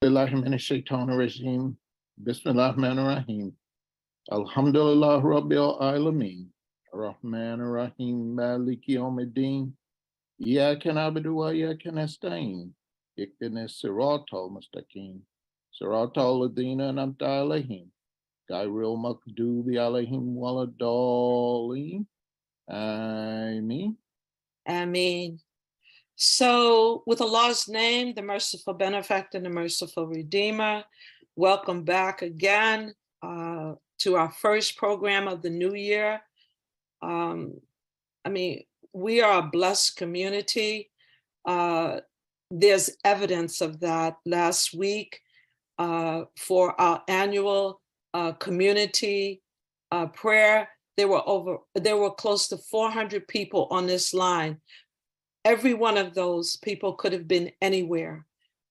Billahi minash shaitanir rajim. Bismillahir rahmanir rahim. Alhamdulillah rabbil alamin. Rahmanir rahim. Maliki yawmiddin. Iyyaka na'budu wa iyyaka nasta'in. Ihdinas siratal mustaqim. Siratal ladzina an'amta alaihim. Ghayril maghdubi alaihim waladdallin. Ameen. Ameen. So, with Allah's name, the merciful benefactor and the merciful redeemer, welcome back again to our first program of the new year. We are a blessed community. There's evidence of that. Last week for our annual community prayer, there were close to 400 people on this line. Every one of those people could have been anywhere.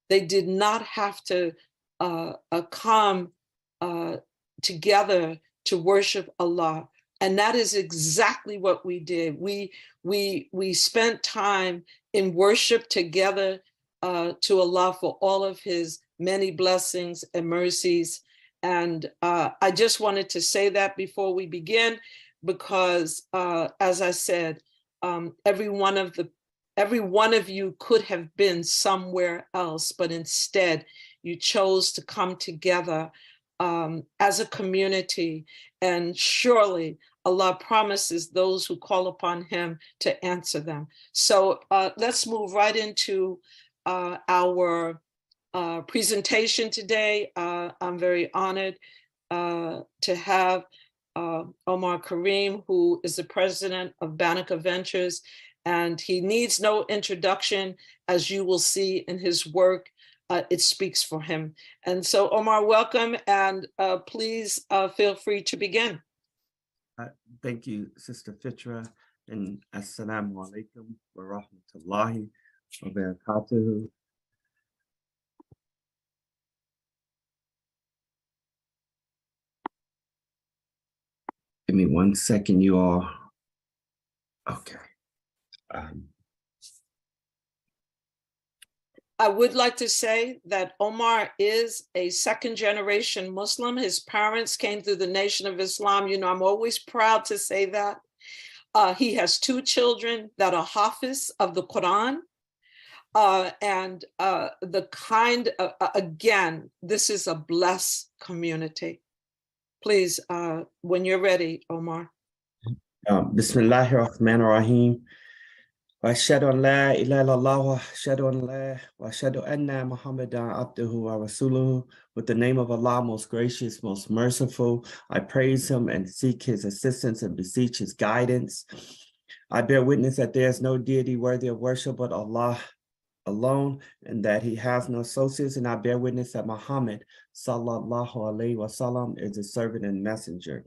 They did not have to come together to worship Allah. And that is exactly what we did. We spent time in worship together to Allah for all of his many blessings and mercies. And I just wanted to say that before we begin, because as I said, every one of you could have been somewhere else, but instead you chose to come together as a community. And surely Allah promises those who call upon him to answer them. So let's move right into our presentation today. I'm very honored to have Omar Karim, who is the president of Banneker Ventures. And he needs no introduction, as you will see in his work. It speaks for him. And so, Omar, welcome, and please feel free to begin. Thank you, Sister Fitrah, and assalamu alaikum wa rahmatullahi wa barakatuhu. Give me 1 second, you all. Okay. I would like to say that Omar is a second-generation Muslim. His parents came through the Nation of Islam. You know, I'm always proud to say that. He has 2 children that are Hafiz of the Quran. Again, this is a blessed community. Please, when you're ready, Omar. Bismillahir Rahmanir Rahim. Wa ashhadu an la ilaha illallah wa ashhadu anna Muhammadan abduhu wa rasuluhu. With the name of Allah, most gracious, most merciful, I praise him and seek his assistance and beseech his guidance. I bear witness that there is no deity worthy of worship but Allah alone, and that he has no associates, and I bear witness that Muhammad sallallahu alaihi wasallam is a servant and messenger.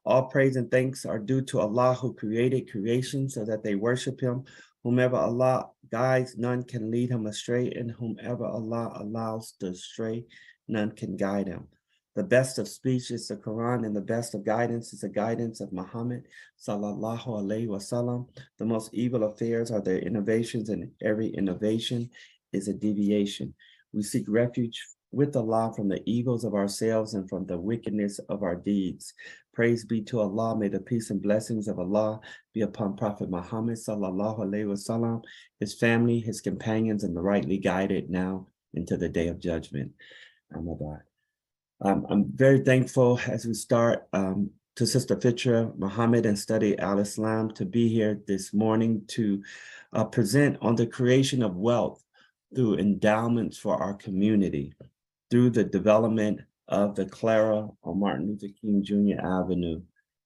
All praise and thanks are due to Allah, who created creation so that they worship him. Whomever Allah guides, none can lead him astray, and whomever Allah allows to stray, none can guide him. The best of speech is the Quran, and the best of guidance is the guidance of Muhammad sallallahu alaihi wasallam. The most evil affairs are their innovations, and every innovation is a deviation. We seek refuge with Allah from the evils of ourselves and from the wickedness of our deeds. Praise be to Allah. May the peace and blessings of Allah be upon Prophet Muhammad sallallahu alaihi wasallam, his family, his companions, and the rightly guided now into the day of judgment. I'm very thankful as we start to Sister Fitrah Muhammad and Study Al-Islam to be here this morning to present on the creation of wealth through endowments for our community, through the development of the Clara on Martin Luther King Jr. Avenue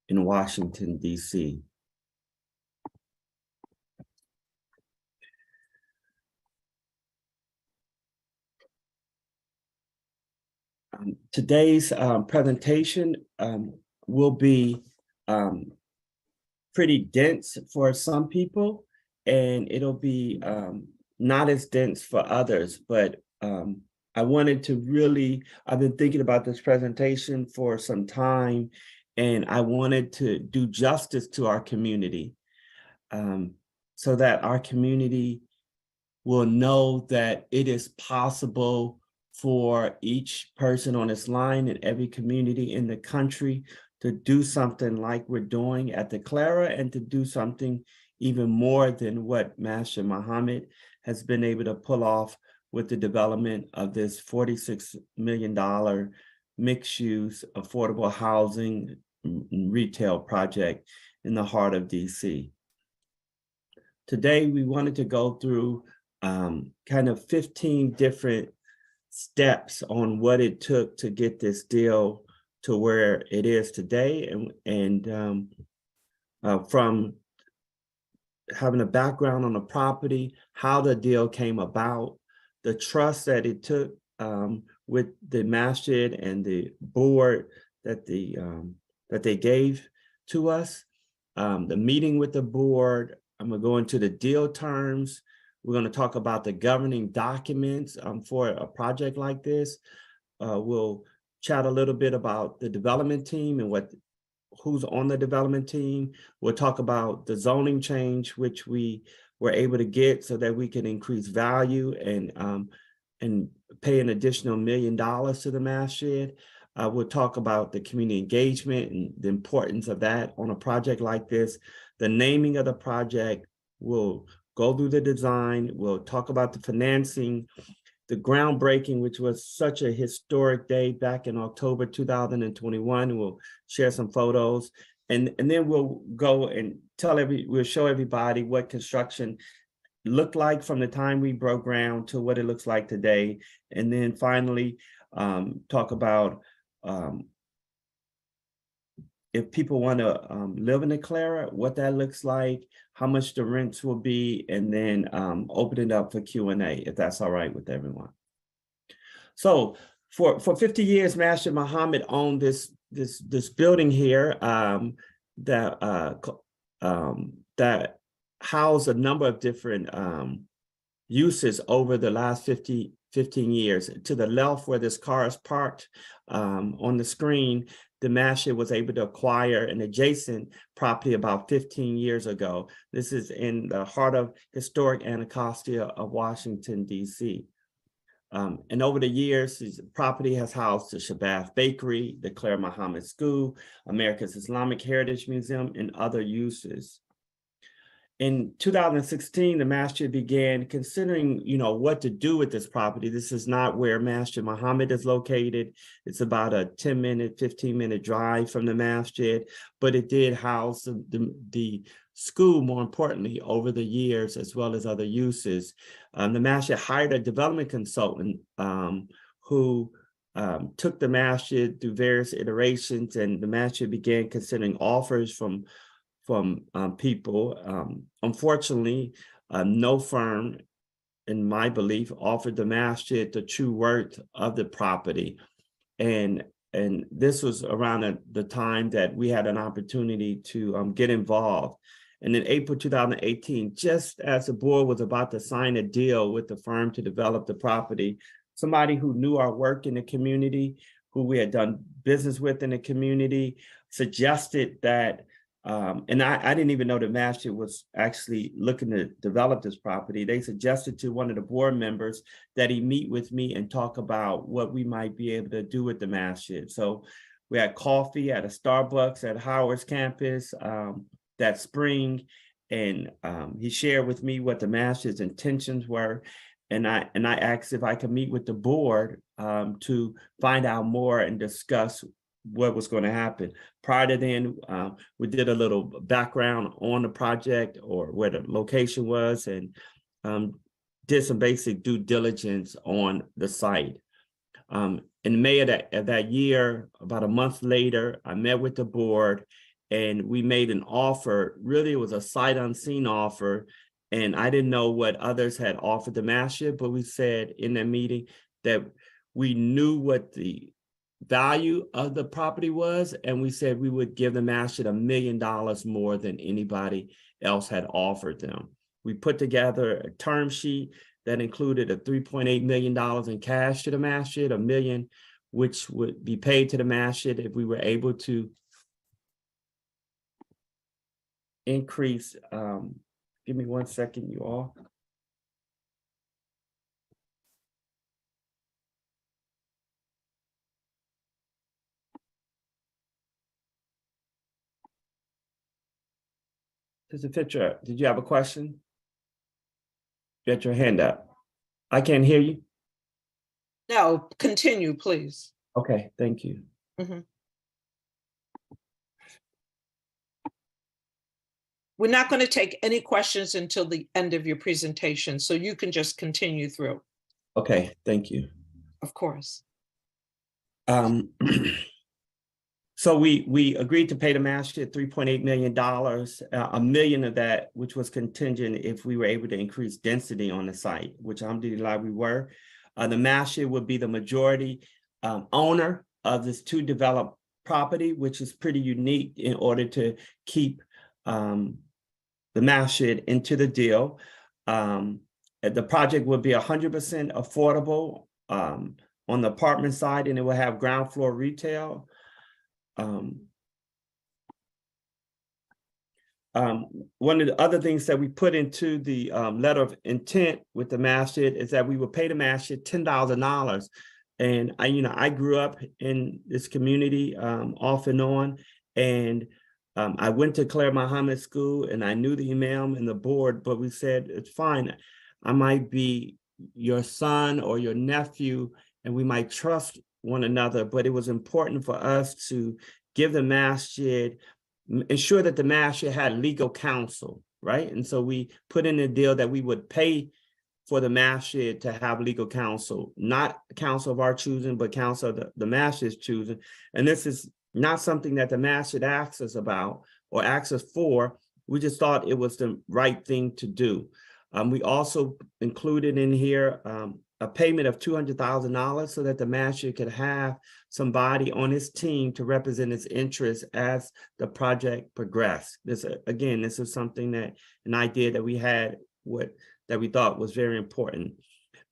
in Washington, D.C. Today's presentation will be pretty dense for some people, and it'll be not as dense for others, but I wanted to really, I've been thinking about this presentation for some time, and I wanted to do justice to our community so that our community will know that it is possible for each person on this line in every community in the country to do something like we're doing at the Clara, and to do something even more than what Master Muhammad has been able to pull off with the development of this $46 million mixed-use affordable housing retail project in the heart of DC. Today, we wanted to go through kind of 15 different steps on what it took to get this deal to where it is today, and from having a background on the property, how the deal came about, the trust that it took with the masjid and the board that they gave to us, the meeting with the board. I'm gonna go into the deal terms. We're gonna talk about the governing documents for a project like this. We'll chat a little bit about the development team and who's on the development team. We'll talk about the zoning change, which we were able to get so that we can increase value and pay an additional $1 million to the masjid. We'll talk about the community engagement and the importance of that on a project like this. The naming of the project, we'll go through the design, we'll talk about the financing, the groundbreaking, which was such a historic day back in October 2021. We'll share some photos, and then we'll go and we'll show everybody what construction looked like from the time we broke ground to what it looks like today. And then finally, talk about if people want to live in the Clara, what that looks like, how much the rents will be, and then open it up for Q&A, if that's all right with everyone. So for 50 years, Master Muhammad owned this building here that housed a number of different uses over the last 15 years. To the left, where this car is parked on the screen, the masjid was able to acquire an adjacent property about 15 years ago. This is in the heart of historic Anacostia of Washington, D.C. And over the years, this property has housed the Shabazz Bakery, the Claire Muhammad School, America's Islamic Heritage Museum, and other uses. In 2016, the masjid began considering, what to do with this property. This is not where Master Muhammad is located. It's about a 10-minute, 15-minute drive from the masjid, but it did house the school, more importantly, over the years, as well as other uses. The masjid hired a development consultant who took the masjid through various iterations, and the masjid began considering offers from people. Unfortunately, no firm, in my belief, offered the masjid the true worth of the property. And this was around the time that we had an opportunity to get involved. And in April 2018, just as the board was about to sign a deal with the firm to develop the property, somebody who knew our work in the community, who we had done business with in the community, suggested that and I didn't even know the masjid was actually looking to develop this property. They suggested to one of the board members that he meet with me and talk about what we might be able to do with the masjid. So we had coffee at a Starbucks at Howard's campus that spring, and he shared with me what the masjid's intentions were. And I asked if I could meet with the board to find out more and discuss what was going to happen. Prior to then, we did a little background on the project or where the location was, and did some basic due diligence on the site. In May of that year, about a month later, I met with the board and we made an offer. Really, it was a sight unseen offer, and I didn't know what others had offered the masjid, but we said in that meeting that we knew what the value of the property was, and we said we would give the masjid $1 million more than anybody else had offered them. We put together a term sheet that included a $3.8 million in cash to the masjid, $1 million which would be paid to the masjid if we were able to increase. Give me 1 second, you all. Sister Fitrah, did you have a question? Get your hand up. I can't hear you. No, continue, please. Okay, thank you. Mhm. We're not going to take any questions until the end of your presentation, so you can just continue through, Okay, thank you. of course. So we agreed to pay the master $3.8 million, $1 million of that, which was contingent if we were able to increase density on the site, which alhamdulillah we were. The master would be the majority owner of this to develop property, which is pretty unique in order to keep the masjid into the deal. The project would be 100% affordable on the apartment side, and it will have ground floor retail. One of the other things that we put into the letter of intent with the masjid is that we would pay the masjid $10,000. And I grew up in this community off and on, and I went to Claire Muhammad School, and I knew the imam and the board, but we said, it's fine. I might be your son or your nephew, and we might trust one another, but it was important for us to give the masjid, ensure that the masjid had legal counsel, right? And so we put in a deal that we would pay for the masjid to have legal counsel, not counsel of our choosing, but counsel of the masjid's choosing. And this is not something that the masjid asked us about or asked us for. We just thought it was the right thing to do. We also included in here a payment of $200,000 so that the masjid could have somebody on his team to represent his interests as the project progressed. This is something that an idea that we had that we thought was very important.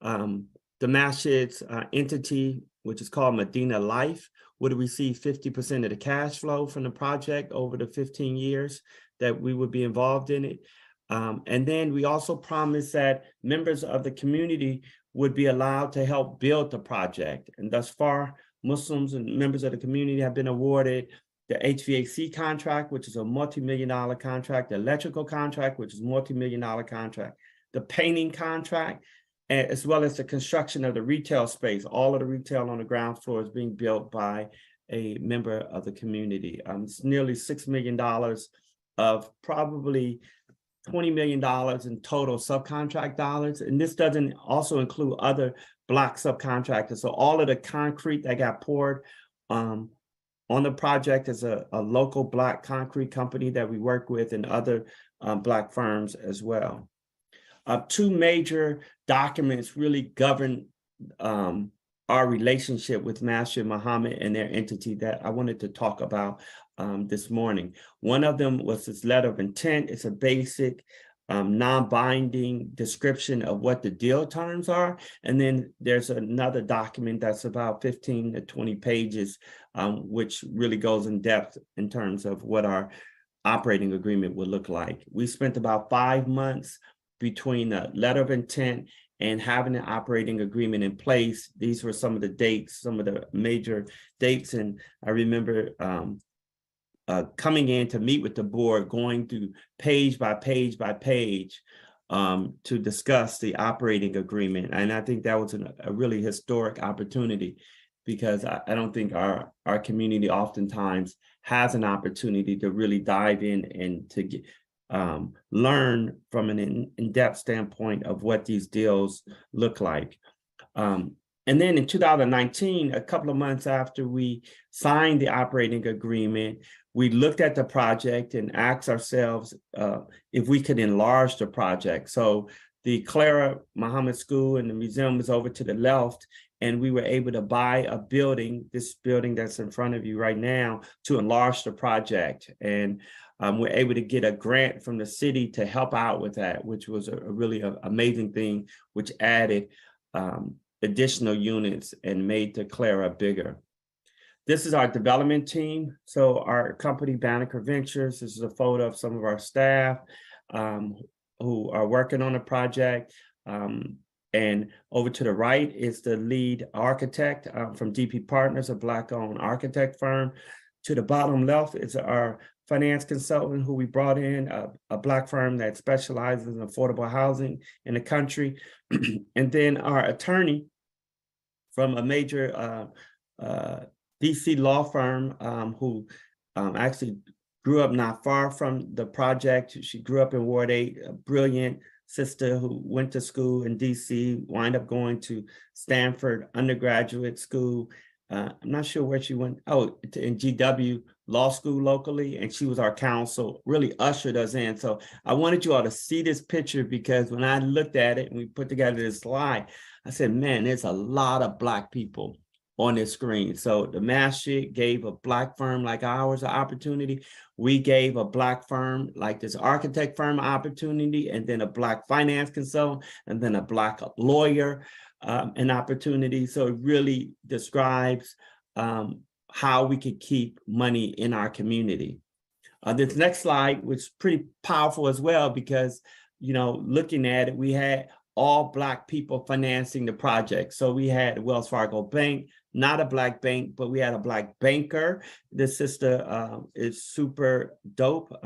The masjid's entity, which is called Medina Life, would receive 50% of the cash flow from the project over the 15 years that we would be involved in it. And then we also promised that members of the community would be allowed to help build the project. And thus far, Muslims and members of the community have been awarded the HVAC contract, which is a multi-million-dollar contract, the electrical contract, which is multi-million-dollar contract, the painting contract, as well as the construction of the retail space. All of the retail on the ground floor is being built by a member of the community. It's nearly $6 million of probably $20 million in total subcontract dollars. And this doesn't also include other block subcontractors. So all of the concrete that got poured on the project is a local Black concrete company that we work with, and other Black firms as well. Two major documents really govern our relationship with Masjid Muhammad and their entity that I wanted to talk about this morning. One of them was this letter of intent. It's a basic non-binding description of what the deal terms are. And then there's another document that's about 15 to 20 pages, which really goes in depth in terms of what our operating agreement would look like. We spent about 5 months between the letter of intent and having an operating agreement in place. These were some of the dates, some of the major dates. And I remember coming in to meet with the board, going through page by page by page to discuss the operating agreement. And I think that was a really historic opportunity, because I don't think our community oftentimes has an opportunity to really dive in and to get, learn from an in-depth standpoint of what these deals look like. And then in 2019, a couple of months after we signed the operating agreement, we looked at the project and asked ourselves if we could enlarge the project. So the Clara Muhammad School and the museum was over to the left, and we were able to buy a building, this building that's in front of you right now, to enlarge the project. And we're able to get a grant from the city to help out with that, which was a really amazing thing, which added additional units and made the Clara bigger. This is our development team. So our company, Banneker Ventures, this is a photo of some of our staff who are working on the project. And over to the right is the lead architect from DP Partners, a Black-owned architect firm. To the bottom left is our finance consultant who we brought in, a Black firm that specializes in affordable housing in the country. And then our attorney from a major DC law firm who actually grew up not far from the project. She grew up in Ward 8, a brilliant sister who went to school in DC, wind up going to Stanford undergraduate school. I'm not sure where she went. Oh, in GW Law School locally, and she was our counsel, really ushered us in. So I wanted you all to see this picture, because when I looked at it and we put together this slide, I said, man, there's a lot of Black people on this screen. So the Masjid gave a Black firm like ours an opportunity. We gave a Black firm like this architect firm an opportunity, and then a Black finance consultant, and then a Black lawyer an opportunity. So it really describes how we could keep money in our community. This next slide was pretty powerful as well, because, you know, looking at it, we had all Black people financing the project. So we had Wells Fargo Bank, not a Black bank, but we had a Black banker. This sister is super dope,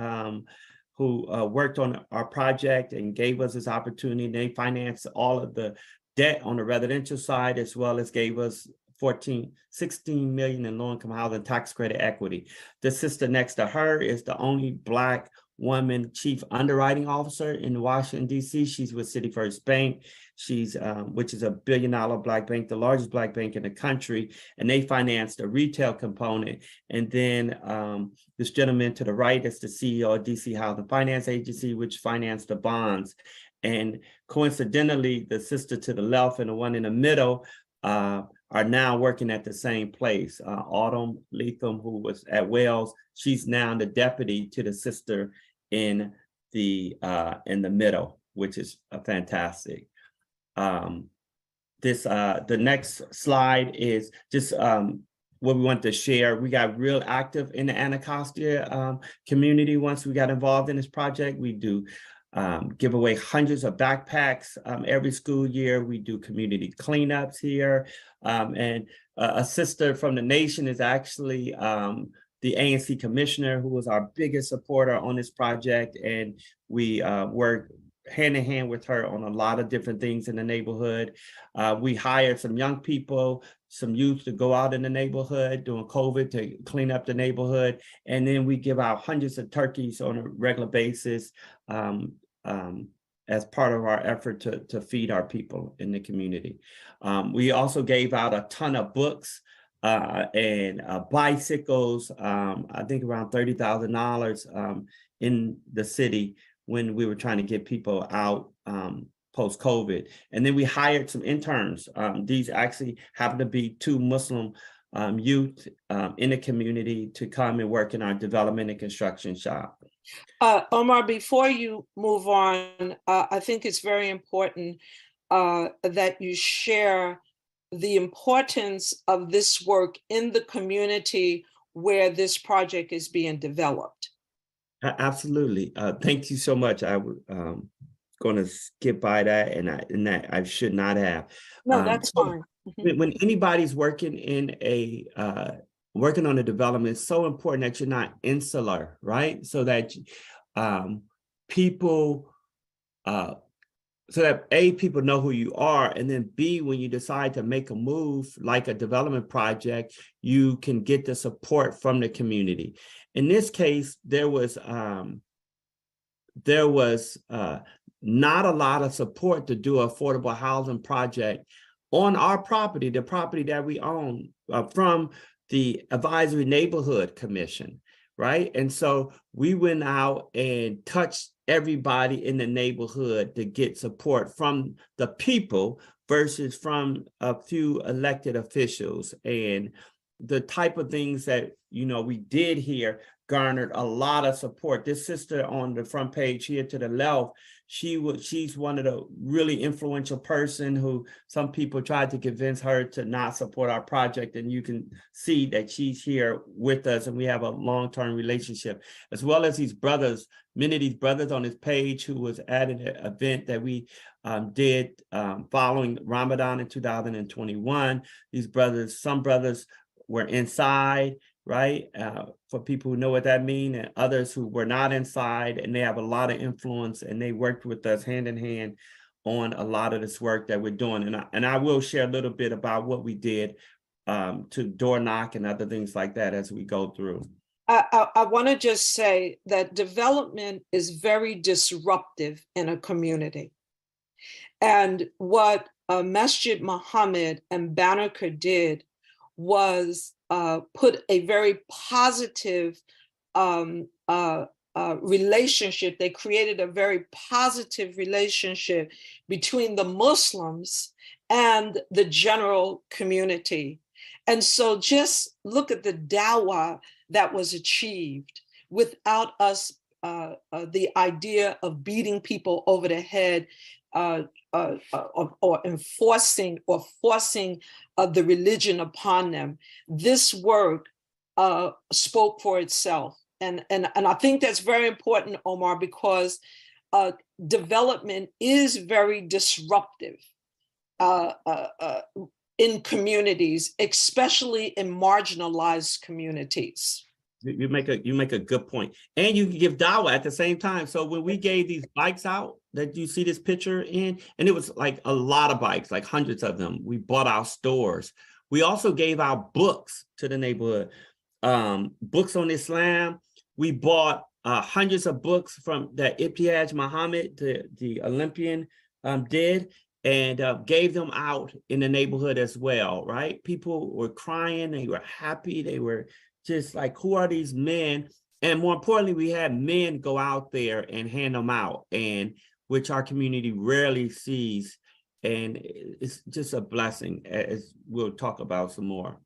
who worked on our project and gave us this opportunity. They financed all of the debt on the residential side, as well as gave us 16 million in low-income housing tax credit equity. The sister next to her is the only Black woman chief underwriting officer in Washington, D.C. She's with City First Bank. She's which is a $1 billion Black bank, the largest Black bank in the country, and they financed the retail component. And then this gentleman to the right is the CEO of DC Housing Finance Agency, which financed the bonds. And coincidentally, the sister to the left and the one in the middle are now working at the same place. Autumn Leatham, who was at Wells, she's now the deputy to the sister in the middle, which is fantastic. The next slide is just what we want to share. We got real active in the Anacostia community. Once we got involved in this project, we do give away hundreds of backpacks every school year. We do community cleanups here. And a sister from the nation is actually the ANC commissioner, who was our biggest supporter on this project. And we work hand in hand with her on a lot of different things in the neighborhood. We hired some young people, some youth to go out in the neighborhood during COVID to clean up the neighborhood. And then we give out hundreds of turkeys on a regular basis as part of our effort to feed our people in the community. We also gave out a ton of books and bicycles, I think around $30,000 in the city when we were trying to get people out post-COVID. And then we hired some interns. These actually happen to be 2 Muslim youth in the community to come and work in our development and construction shop. Omar, before you move on, I think it's very important that you share the importance of this work in the community where this project is being developed. Absolutely. Thank you so much. I was going to skip by that, and that I should not have. No, that's fine. When anybody's working in working on a development, it's so important that you're not insular, right? So that people, so that A, people know who you are, and then B, when you decide to make a move like a development project, you can get the support from the community. In this case, there was not a lot of support to do an affordable housing project on our property, the property that we own, from the Advisory Neighborhood Commission, right? And so we went out and touched everybody in the neighborhood to get support from the people versus from a few elected officials. And the type of things that, you know, we did here garnered a lot of support. This sister on the front page here to the left, she's one of the really influential person who some people tried to convince her to not support our project. And you can see that she's here with us and we have a long-term relationship, as well as these brothers, many of these brothers on this page who was at an event that we did following Ramadan in 2021. These brothers, some brothers were inside right? For people who know what that means, and others who were not inside, and they have a lot of influence, and they worked with us hand in hand on a lot of this work that we're doing. And I will share a little bit about what we did to door knock and other things like that as we go through. I want to just say that development is very disruptive in a community. And what Masjid Muhammad and Banneker did was put a very positive relationship. They created a very positive relationship between the Muslims and the general community. And so just look at the dawah that was achieved without us, the idea of beating people over the head or enforcing or forcing the religion upon them. This work spoke for itself. And I think that's very important, Omar, because development is very disruptive in communities, especially in marginalized communities. You make a good point. And you can give dawah at the same time. So when we gave these bikes out that you see this picture in, and it was like a lot of bikes, like hundreds of them, we bought our stores. We also gave out books to the neighborhood, books on Islam. We bought hundreds of books from that Ibtihaj Muhammad, the Olympian, did, and gave them out in the neighborhood as well, right? People were crying, they were happy, they were just like, who are these men? And more importantly, we had men go out there and hand them out, and which our community rarely sees. And it's just a blessing, as we'll talk about some more.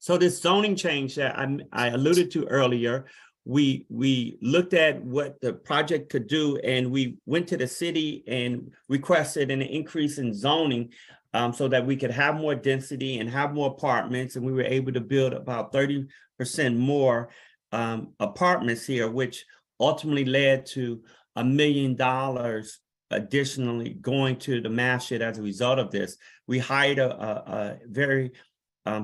So this zoning change that I alluded to earlier, we looked at what the project could do, and we went to the city and requested an increase in zoning so that we could have more density and have more apartments. And we were able to build about 30% more apartments here, which ultimately led to $1 million additionally going to the masjid as a result of this. We hired a very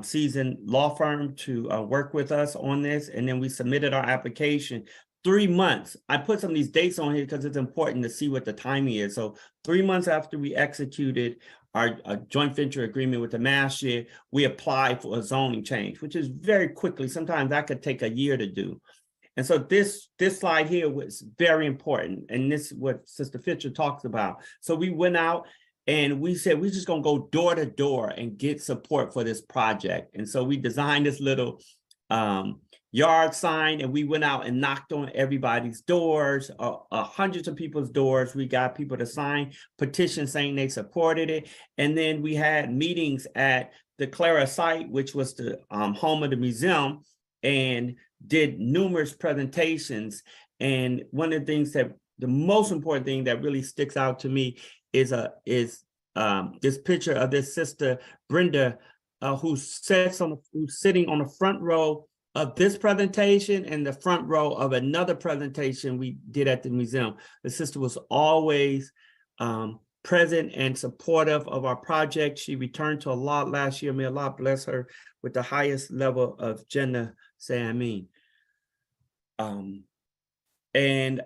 seasoned law firm to work with us on this, and then we submitted our application 3 months. I put some of these dates on here because it's important to see what the timing is. So 3 months after we executed our joint venture agreement with the masjid, we applied for a zoning change, which is very quickly. Sometimes that could take a year to do. And so this slide here was very important, and this is what Sister Fitrah talks about. So we went out and we said, we're just gonna go door to door and get support for this project. And so we designed this little yard sign, and we went out and knocked on everybody's doors, hundreds of people's doors. We got people to sign petitions saying they supported it. And then we had meetings at the Clara site, which was the home of the museum, and did numerous presentations. And one of the things that, the most important thing that really sticks out to me is this picture of this sister Brenda, who's sitting on the front row of this presentation and the front row of another presentation we did at the museum. The sister was always present and supportive of our project. She returned to Allah last year. May Allah bless her with the highest level of Jannah, say Ameen. And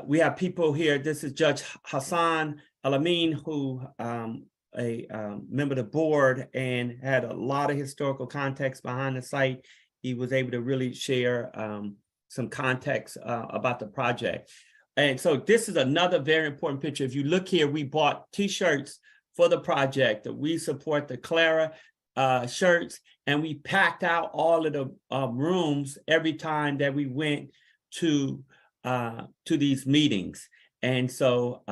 we have people here. This is Judge Hassan Al-Amin, who a member of the board and had a lot of historical context behind the site. He was able to really share some context about the project. And so this is another very important picture. If you look here, we bought T-shirts for the project. We support the Clara shirts, and we packed out all of the rooms every time that we went to these meetings. And so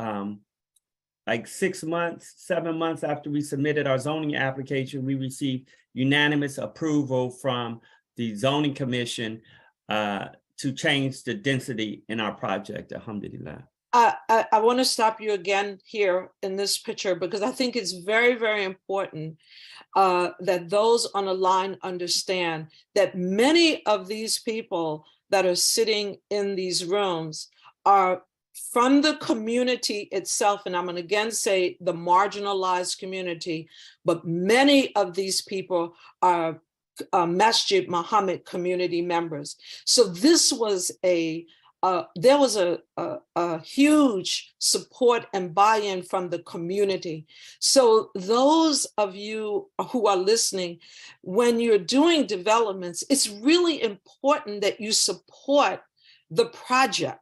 like 6 months, 7 months after we submitted our zoning application, we received unanimous approval from the zoning commission to change the density in our project, alhamdulillah. I want to stop you again here in this picture, because I think it's very, very important that those on the line understand that many of these people that are sitting in these rooms are from the community itself. And I'm going to again say the marginalized community, but many of these people are Masjid Muhammad community members. So this was there was a huge support and buy-in from the community. So those of you who are listening, when you're doing developments, it's really important that you support the project.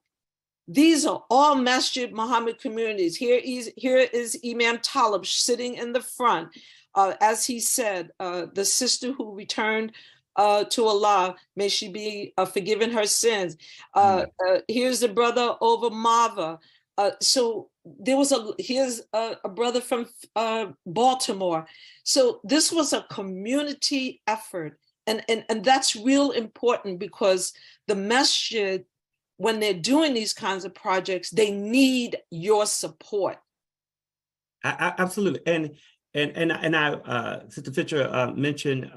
These are all Masjid Muhammad communities. Here is Imam Talib sitting in the front. As he said, the sister who returned to Allah, may she be forgiven her sins. Here's the brother over Mava. So here's a brother from Baltimore. So this was a community effort. And that's real important, because the masjid, when they're doing these kinds of projects, they need your support. Absolutely. And I, Sister Fitrah mentioned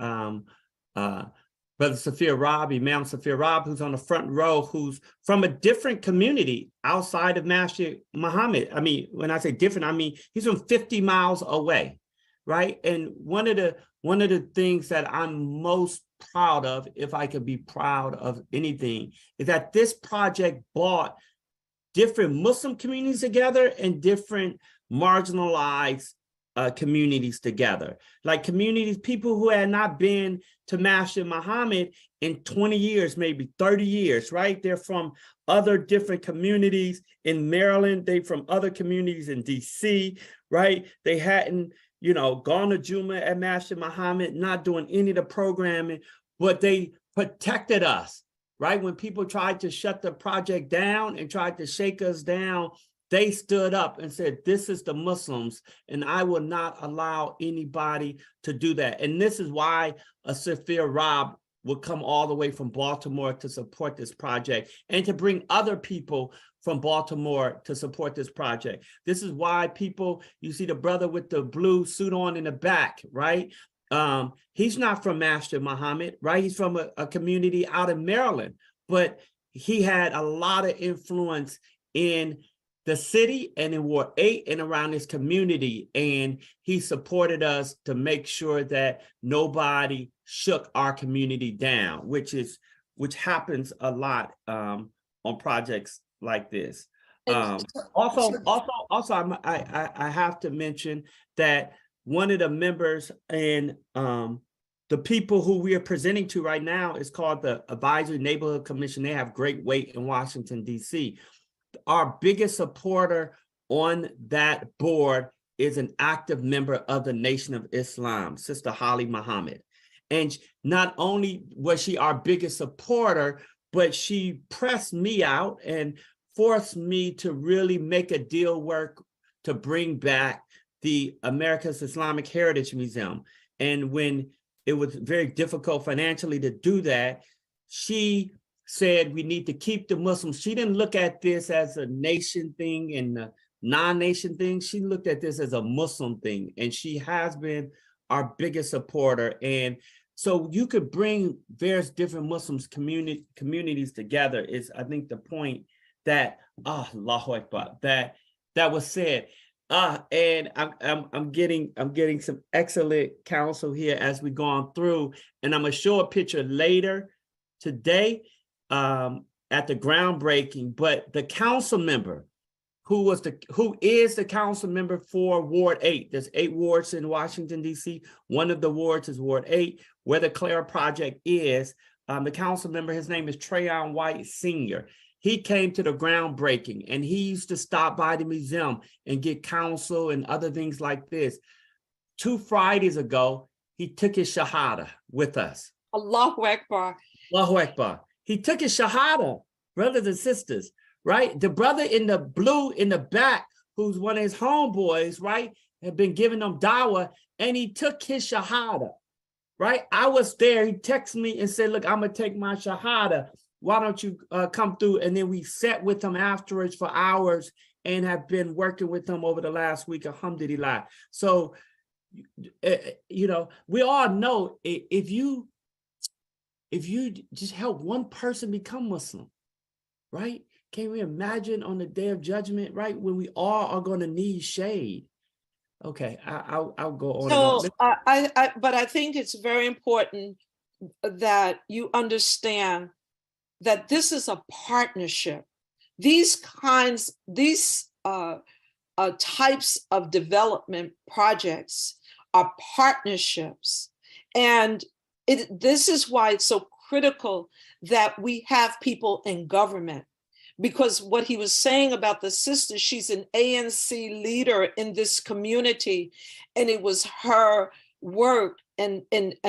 Brother Safir Rob, Imam Safir Rob, who's on the front row, who's from a different community outside of Masjid Muhammad. I mean, when I say different, I mean he's from 50 miles away, right? And one of the things that I'm most proud of, if I could be proud of anything, is that this project brought different Muslim communities together and different marginalized communities together, like communities, people who had not been to Masjid Muhammad in 20 years, maybe 30 years, right? They're from other different communities in Maryland. They from other communities in DC, right? They hadn't, gone to Juma at Masjid Muhammad, not doing any of the programming, but they protected us, right? When people tried to shut the project down and tried to shake us down, they stood up and said, this is the Muslims, and I will not allow anybody to do that. And this is why a Safir Rob would come all the way from Baltimore to support this project and to bring other people from Baltimore to support this project. This is why people, you see the brother with the blue suit on in the back, right? He's not from Masjid Muhammad, right? He's from a community out in Maryland, but he had a lot of influence in the city and in Ward 8 and around his community. And he supported us to make sure that nobody shook our community down, which happens a lot on projects like this. Also, I have to mention that one of the members and the people who we are presenting to right now is called the Advisory Neighborhood Commission. They have great weight in Washington, D.C. Our biggest supporter on that board is an active member of the Nation of Islam, Sister Holly Muhammad. And not only was she our biggest supporter, but she pressed me out and forced me to really make a deal work to bring back the America's Islamic Heritage Museum. And when it was very difficult financially to do that, she said we need to keep the Muslims. She didn't look at this as a nation thing and a non-nation thing. She looked at this as a Muslim thing, and she has been our biggest supporter. And so you could bring various different Muslims communities together is, I think, the point that Allahu Akbar, that was said. And I'm getting some excellent counsel here as we've gone through, and I'm gonna show a picture later today at the groundbreaking. But the council member who is the council member for Ward 8. There's 8 wards in Washington, D.C. One of the wards is Ward 8, where the Clara Project is. The council member, his name is Trayon White Sr. He came to the groundbreaking, and he used to stop by the museum and get counsel and other things like this. 2 Fridays ago, he took his Shahada with us. Allahu Akbar. Allahu Akbar. He took his Shahada, brothers and sisters, right? The brother in the blue in the back, who's one of his homeboys, right, had been giving him dawah, and he took his Shahada, right? I was there. He texted me and said, look, I'm going to take my Shahada. Why don't you come through? And then we sat with him afterwards for hours and have been working with him over the last week, alhamdulillah. So, we all know if you just help one person become Muslim, right? Can we imagine on the day of judgment, right, when we all are going to need shade? Okay, I'll go on. So, but I think it's very important that you understand that this is a partnership. These types of development projects are partnerships. And this is why it's so critical that we have people in government, because what he was saying about the sister, she's an ANC leader in this community, and it was her work and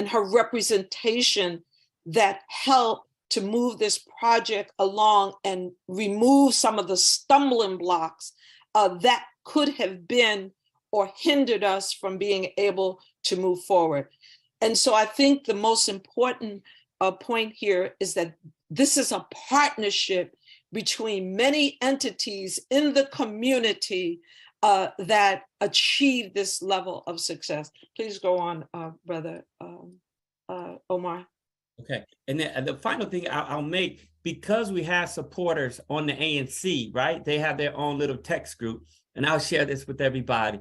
her representation that helped to move this project along and remove some of the stumbling blocks that could have been or hindered us from being able to move forward. And so I think the most important point here is that this is a partnership between many entities in the community that achieve this level of success. Please go on, Brother Omar. Okay, and then the final thing I'll make, because we have supporters on the ANC, right? They have their own little text group, and I'll share this with everybody.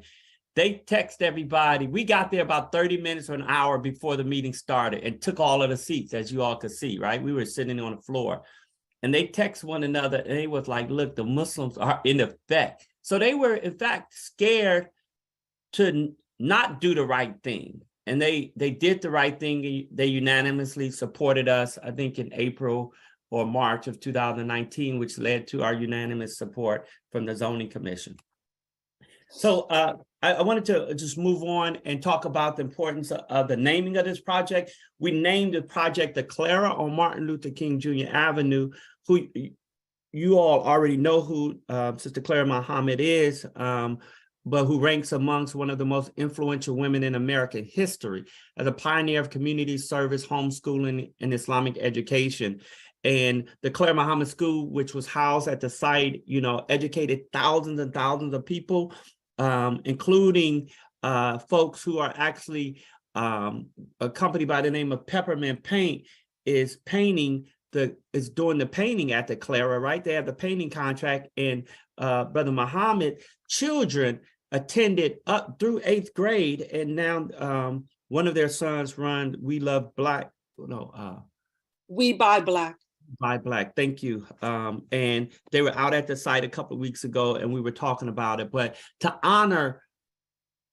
They text everybody. We got there about 30 minutes or an hour before the meeting started and took all of the seats, as you all could see, right? We were sitting on the floor, and they text one another, and they was like, look, the Muslims are in effect. So they were, in fact, scared to not do the right thing. And they did the right thing. They unanimously supported us, I think in April or March of 2019, which led to our unanimous support from the Zoning Commission. So I wanted to just move on and talk about the importance of the naming of this project. We named the project the Clara on Martin Luther King Jr. Avenue, who you all already know who Sister Clara Muhammad is, but who ranks amongst one of the most influential women in American history as a pioneer of community service, homeschooling, and Islamic education. And the Clara Muhammad School, which was housed at the site, educated thousands and thousands of people, including folks who are actually a company by the name of Peppermint Paint is doing the painting at the Clara, right? They have the painting contract, and Brother Muhammad children attended up through 8th grade, and now one of their sons run We Love Black, We Buy Black. Buy Black, thank you. And they were out at the site a couple of weeks ago, and we were talking about it. But to honor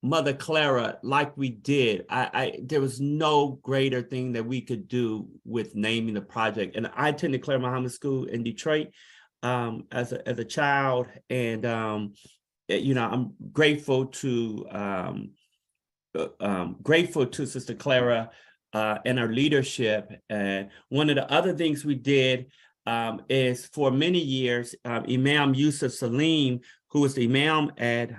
Mother Clara like we did, there was no greater thing that we could do with naming the project. And I attended Clara Muhammad School in Detroit as a child, and I'm grateful to Sister Clara and her leadership. And one of the other things we did is, for many years, Imam Yusuf Salim, who was the imam at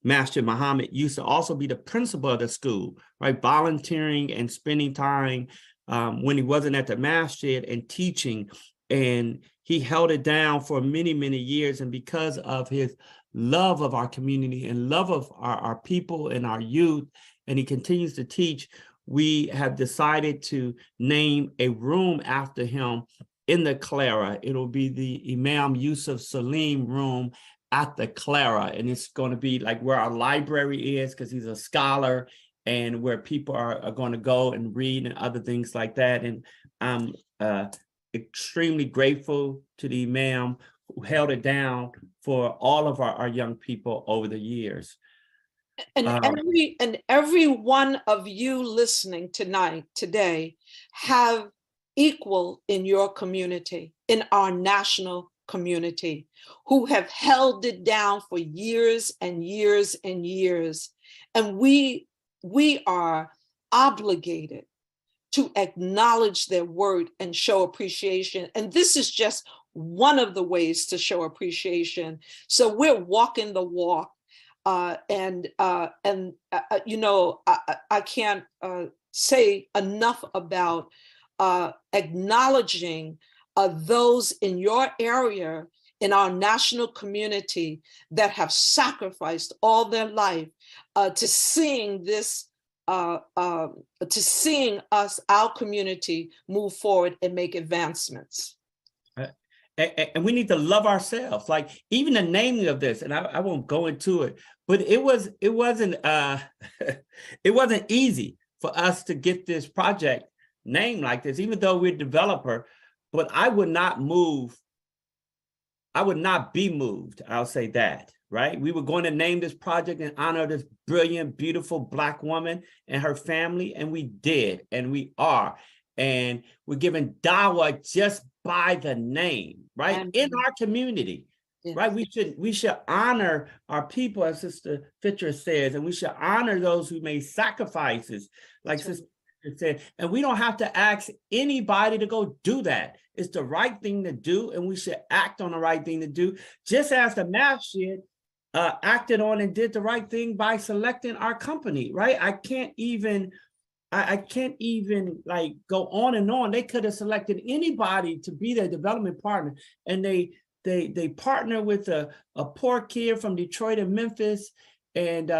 Masjid Muhammad, used to also be the principal of the school, right? Volunteering and spending time when he wasn't at the masjid and teaching. And he held it down for many, many years. And because of his love of our community and love of our people and our youth, and he continues to teach, we have decided to name a room after him in the Clara. It'll be the Imam Yusuf Salim room at the Clara. And it's going to be like where our library is, because he's a scholar, and where people are going to go and read and other things like that. And I'm extremely grateful to the Imam who held it down for all of our young people over the years. And every one of you listening today have equal in your community, in our national community, who have held it down for years and years and years. And we are obligated to acknowledge their work and show appreciation. And this is just one of the ways to show appreciation. So we're walking the walk. I can't say enough about acknowledging those in your area, in our national community, that have sacrificed all their life to seeing this, to seeing us, our community, move forward and make advancements. And we need to love ourselves. Like, even the naming of this, and I won't go into it, but it wasn't easy for us to get this project name like this, even though we're a developer, but I would not be moved. I'll say that, right? We were going to name this project in honor of this brilliant, beautiful Black woman and her family, and we did, and we are. And we're giving dawah just by the name, right? In our community, right? We should honor our people, as Sister Fitrah says, and we should honor those who made sacrifices, like Sister Fitrah said. And we don't have to ask anybody to go do that. It's the right thing to do, and we should act on the right thing to do, just as the masjid acted on and did the right thing by selecting our company, right? I can't even like go on and on. They could have selected anybody to be their development partner, and they partner with a poor kid from Detroit and Memphis, and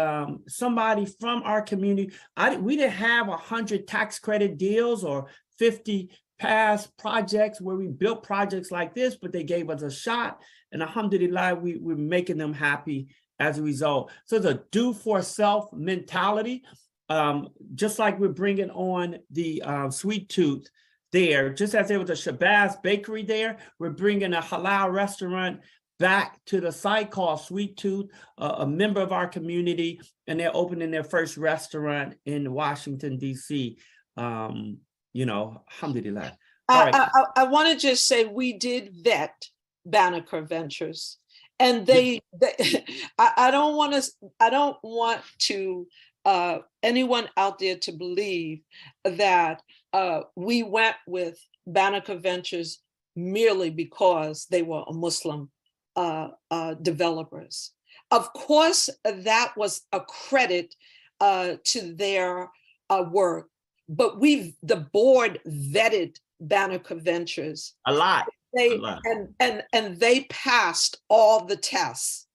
somebody from our community. We didn't have 100 tax credit deals or 50 past projects where we built projects like this, but they gave us a shot, and alhamdulillah, we're making them happy as a result. So the do for self mentality. Just like we're bringing on the Sweet Tooth there, just as there was a Shabazz bakery there, we're bringing a halal restaurant back to the site called Sweet Tooth, a member of our community, and they're opening their first restaurant in Washington, D.C. Alhamdulillah. I want to just say we did vet Banneker Ventures, and I don't want to anyone out there to believe that we went with Banneker Ventures merely because they were a Muslim developers. Of course, that was a credit to their work, but the board vetted Banneker Ventures a lot. And they passed all the tests.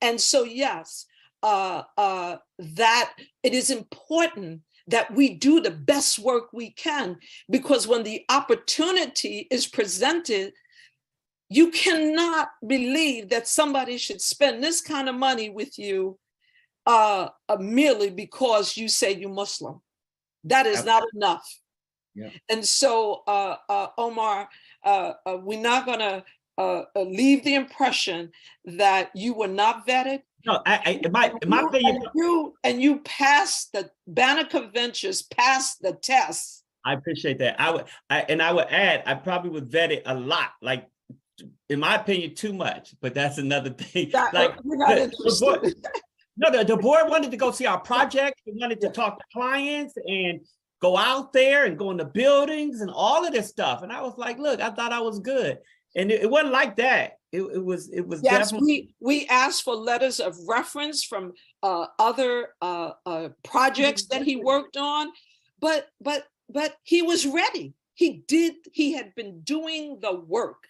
And so, yes, that it is important that we do the best work we can, because when the opportunity is presented, you cannot believe that somebody should spend this kind of money with you merely because you say you're Muslim. That is not enough. Yeah. And so, Omar, we're not going to leave the impression that you were not vetted. No, in my opinion, you passed the Banneker Ventures, passed the test. I appreciate that. I would add, I probably was vetted a lot, like in my opinion, too much. But that's another thing. The board wanted to go see our project. They wanted to talk to clients and go out there and go in the buildings and all of this stuff. And I was like, look, I thought I was good. And it wasn't like that. It was yes, definitely. We asked for letters of reference from other projects that he worked on, but he was ready. He had been doing the work.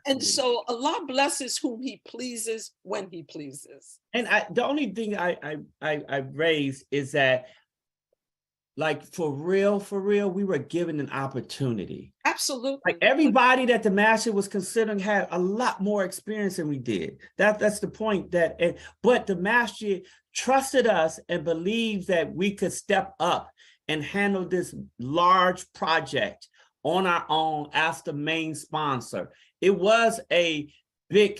And so Allah blesses whom he pleases when he pleases. And the only thing I raised is that, like, for real, we were given an opportunity. Absolutely. Like, everybody that the master was considering had a lot more experience than we did. That's the point. But the master trusted us and believed that we could step up and handle this large project on our own as the main sponsor. It was a big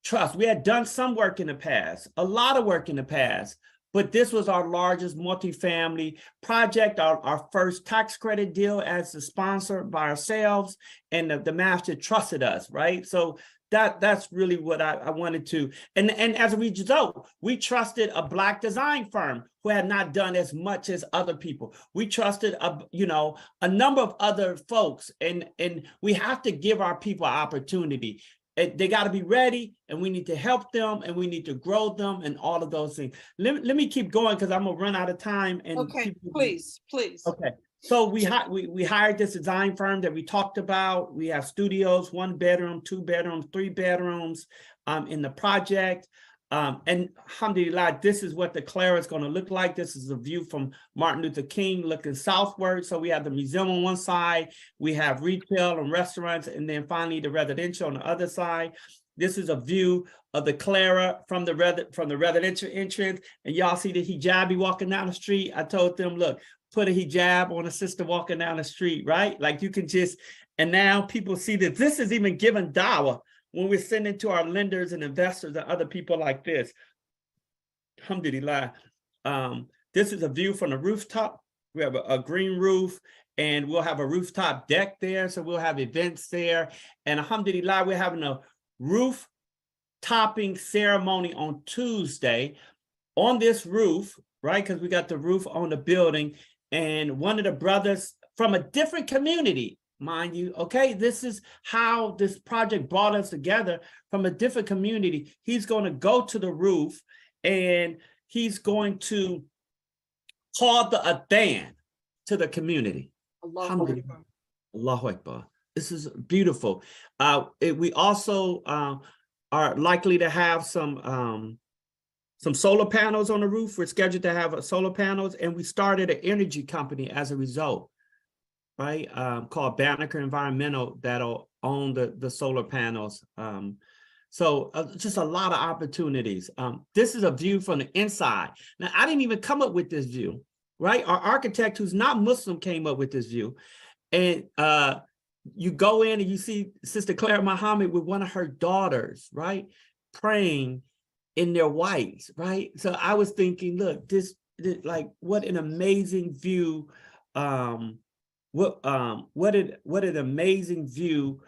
trust. We had done some work in the past, a lot of work in the past, but this was our largest multifamily project, our first tax credit deal as a sponsor by ourselves, and the master trusted us, right? So that's really what I wanted to. And as a result, we trusted a Black design firm who had not done as much as other people. We trusted a number of other folks, and we have to give our people an opportunity. They got to be ready, and we need to help them, and we need to grow them, and all of those things. Let me keep going, because I'm gonna run out of time. And okay, please. Okay. So we hired this design firm that we talked about. We have studios, 1 bedroom, 2 bedrooms, 3 bedrooms in the project. And alhamdulillah, this is what the Clara is going to look like. This is a view from Martin Luther King looking southward. So we have the museum on one side, we have retail and restaurants, and then finally the residential on the other side. This is a view of the Clara from the residential entrance, and y'all see the hijabi walking down the street. I told them, look, put a hijab on a sister walking down the street, right? Like you can just, and now people see that this is even given dawah when we're sending to our lenders and investors and other people like this. Alhamdulillah. This is a view from the rooftop. We have a green roof, and we'll have a rooftop deck there. So we'll have events there. And alhamdulillah, we're having a roof topping ceremony on Tuesday on this roof, right? Because we got the roof on the building. And one of the brothers from a different community, mind you, okay, this is how this project brought us together, from a different community. He's going to go to the roof and he's going to call the adhan to the community. Allahu Akbar. Allahu Akbar. This is beautiful. We also are likely to have some solar panels on the roof. We're scheduled to have solar panels, and we started an energy company as a result, right? Called Banneker Environmental, that'll own the solar panels. So just a lot of opportunities. This is a view from the inside. Now, I didn't even come up with this view, right? Our architect, who's not Muslim, came up with this view. And you go in and you see Sister Clara Muhammad with one of her daughters, right? Praying in their whites, right? So I was thinking, look, this like, what an amazing view. What an amazing view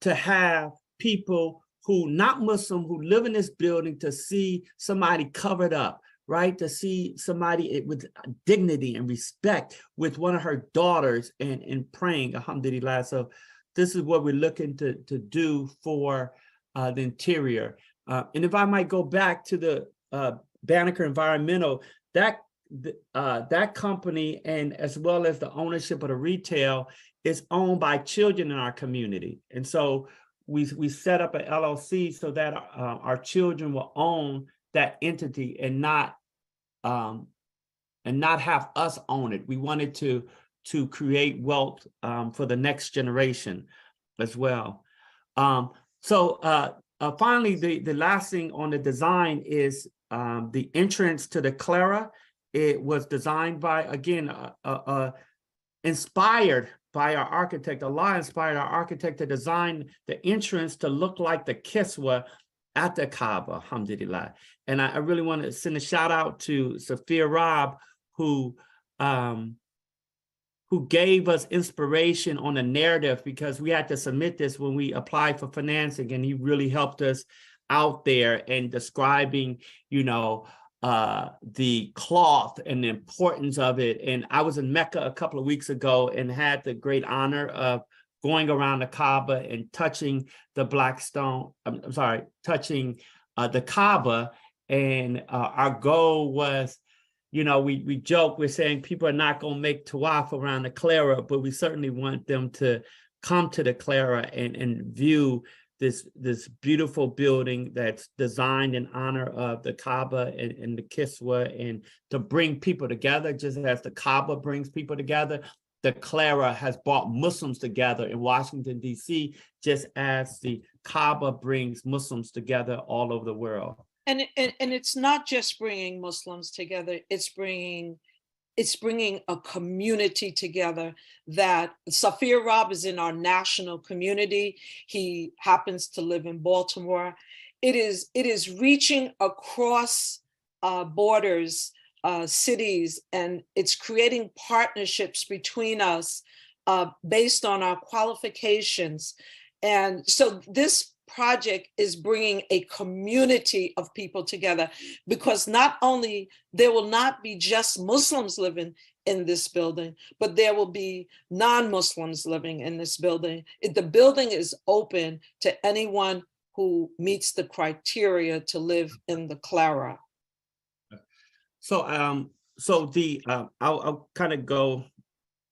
to have people who not Muslim, who live in this building, to see somebody covered up, right? To see somebody with dignity and respect with one of her daughters and praying, alhamdulillah. So this is what we're looking to do for the interior. And if I might go back to the Banneker Environmental, that company, and as well as the ownership of the retail, is owned by children in our community. And so we set up an LLC so that our children will own that entity and not have us own it. We wanted to create wealth for the next generation as well. Finally, the last thing on the design is the entrance to the Clara. It was designed by, again, inspired by our architect. Allah inspired our architect to design the entrance to look like the Kiswa at the Kaaba, alhamdulillah. And I really want to send a shout out to Sophia Robb, who gave us inspiration on the narrative, because we had to submit this when we applied for financing, and he really helped us out there in describing, the cloth and the importance of it. And I was in Mecca a couple of weeks ago and had the great honor of going around the Kaaba and touching the black stone. Touching the Kaaba. And our goal was, we joke, we're saying people are not going to make tawaf around the Clara, but we certainly want them to come to the Clara and view this beautiful building that's designed in honor of the Kaaba and the Kiswa, and to bring people together. Just as the Kaaba brings people together, the Clara has brought Muslims together in Washington, D.C., just as the Kaaba brings Muslims together all over the world. And it's not just bringing Muslims together, it's bringing a community together. That Safir Rob is in our national community. He happens to live in Baltimore. It is reaching across borders, cities, and it's creating partnerships between us based on our qualifications. And so this project is bringing a community of people together, because not only there will not be just Muslims living in this building, but there will be non-Muslims living in this building. The building is open to anyone who meets the criteria to live in the Clara. So I'll kind of go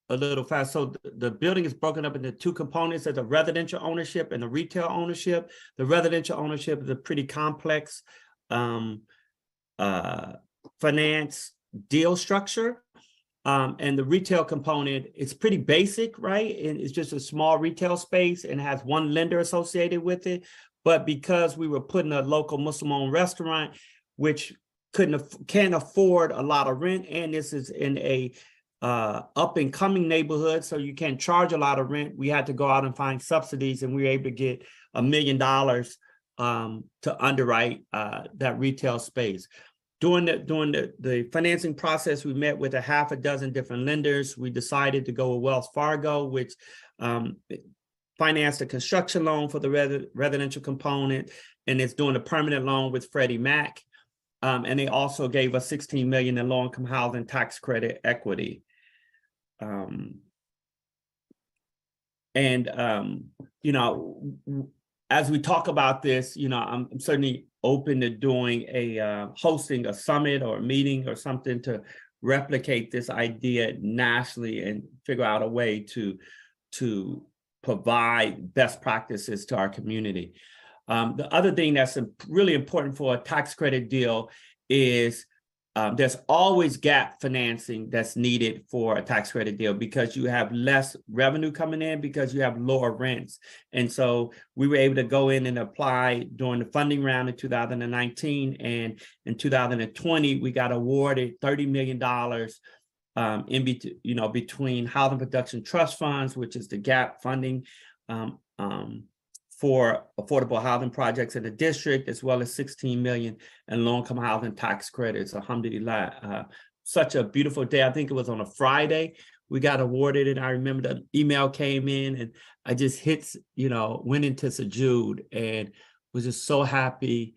a little fast. So the building is broken up into two components. There's a residential ownership and the retail ownership. The residential ownership is a pretty complex finance deal structure. And the retail component is pretty basic, right? And it's just a small retail space and has one lender associated with it. But because we were putting a local Muslim-owned restaurant, which can't afford a lot of rent, and this is in a up and coming neighborhoods, so you can't charge a lot of rent. We had to go out and find subsidies, and we were able to get $1 million to underwrite that retail space. During the financing process, we met with a half a dozen different lenders. We decided to go with Wells Fargo, which financed a construction loan for the residential component, and it's doing a permanent loan with Freddie Mac. And they also gave us $16 million in low-income housing tax credit equity. You know, as we talk about this, you know, I'm certainly open to doing hosting a summit or a meeting or something to replicate this idea nationally and figure out a way to provide best practices to our community. The other thing that's really important for a tax credit deal is there's always gap financing that's needed for a tax credit deal, because you have less revenue coming in because you have lower rents. And so we were able to go in and apply during the funding round in 2019, and in 2020 we got awarded $30 million between Housing Production Trust Funds, which is the gap funding for affordable housing projects in the district, as well as $16 million in low-income housing tax credits. Alhamdulillah, such a beautiful day. I think it was on a Friday we got awarded it. I remember the email came in, and I just went into sujood and was just so happy,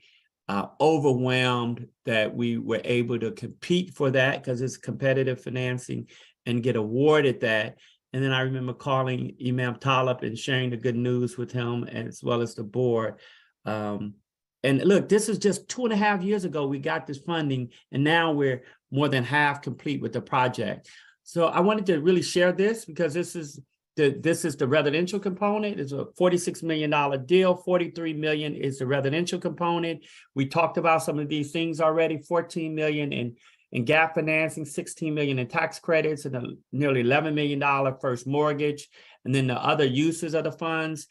overwhelmed that we were able to compete for that, because it's competitive financing, and get awarded that. And then I remember calling Imam Talib and sharing the good news with him, as well as the board. And look, this is just 2.5 years ago we got this funding, and now we're more than half complete with the project. So I wanted to really share this, because this is the residential component. It's a $46 million deal. $43 million is the residential component. We talked about some of these things already. $14 million in gap financing, $16 million in tax credits, and a nearly $11 million first mortgage. And then the other uses of the funds,